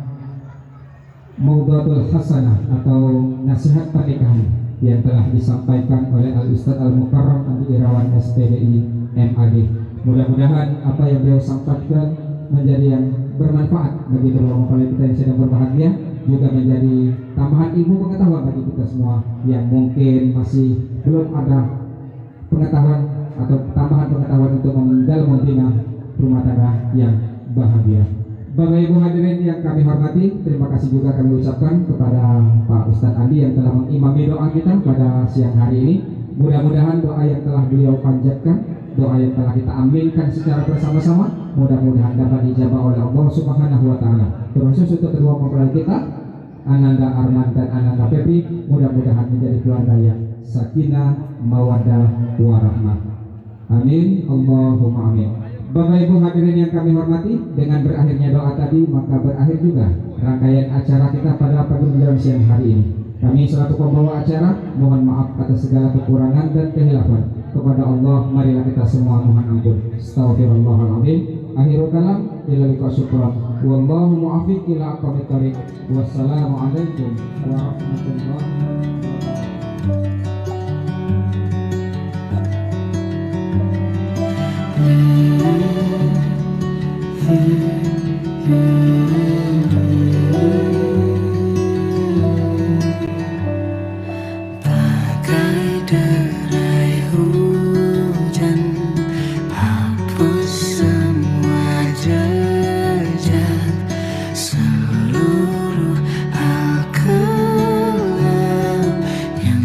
Maudhatul Hasanah atau nasihat pernikahan yang telah disampaikan oleh Al-Ustadz Al-Mukarram Andi Irawan SPDI MAD. Mudah-mudahan apa yang beliau sampaikan menjadi yang bermanfaat bagi kedua mempelai kita yang sedang berbahagia, juga menjadi tambahan ilmu pengetahuan bagi kita semua yang mungkin masih belum ada pengetahuan atau tambahan pengetahuan untuk membina rumah tangga yang bahagia. Bapak Ibu hadirin yang kami hormati, terima kasih juga kami ucapkan kepada Pak Ustadz Andi yang telah mengimami doa kita pada siang hari ini. Mudah-mudahan doa yang telah beliau panjatkan, doa yang telah kita aminkan secara bersama-sama, mudah-mudahan dapat dijabah oleh Allah Subhanahu Wa Taala. Terkhusus untuk kedua mempelai kita, Ananda Arman dan Ananda Pepi, mudah-mudahan menjadi keluarga yang sakinah, mawaddah, warahmah. Amin. Allahumma amin. Bapak Ibu hadirin yang kami hormati, dengan berakhirnya doa tadi maka berakhir juga rangkaian acara kita pada pagi menjelang siang hari ini. Kami selaku pembawa acara mohon maaf atas segala kekurangan dan kehilafan. Kepada Allah marilah kita semua mohon ampun. Astaghfirullahaladzim. Akhirul kalam ila liqa syukran. Wallahu muwaffiq ila aqwamit thoriq. Wassalamualaikum warahmatullahi Bagai derai hujan hapus semua jejak seluruh al-kalam yang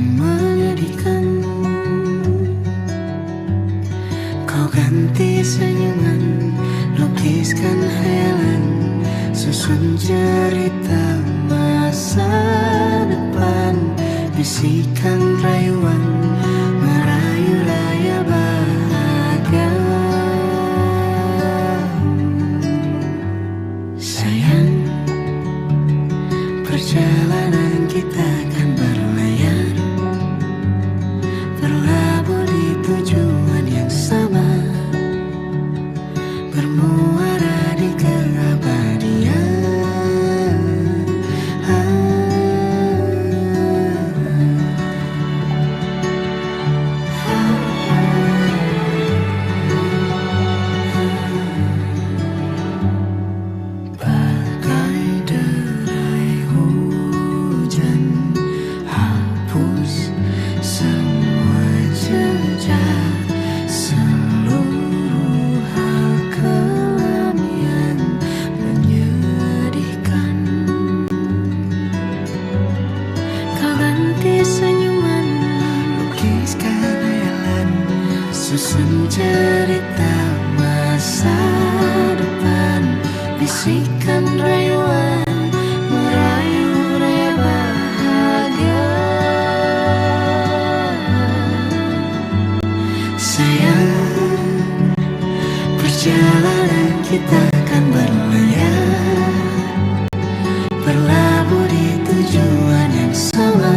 susun cerita masa depan, bisikan rayuan merayu raya bahagia. Sayang, perjalanan kita akan berlayar, berlabuh di tujuan yang sama,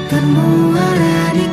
bermuara di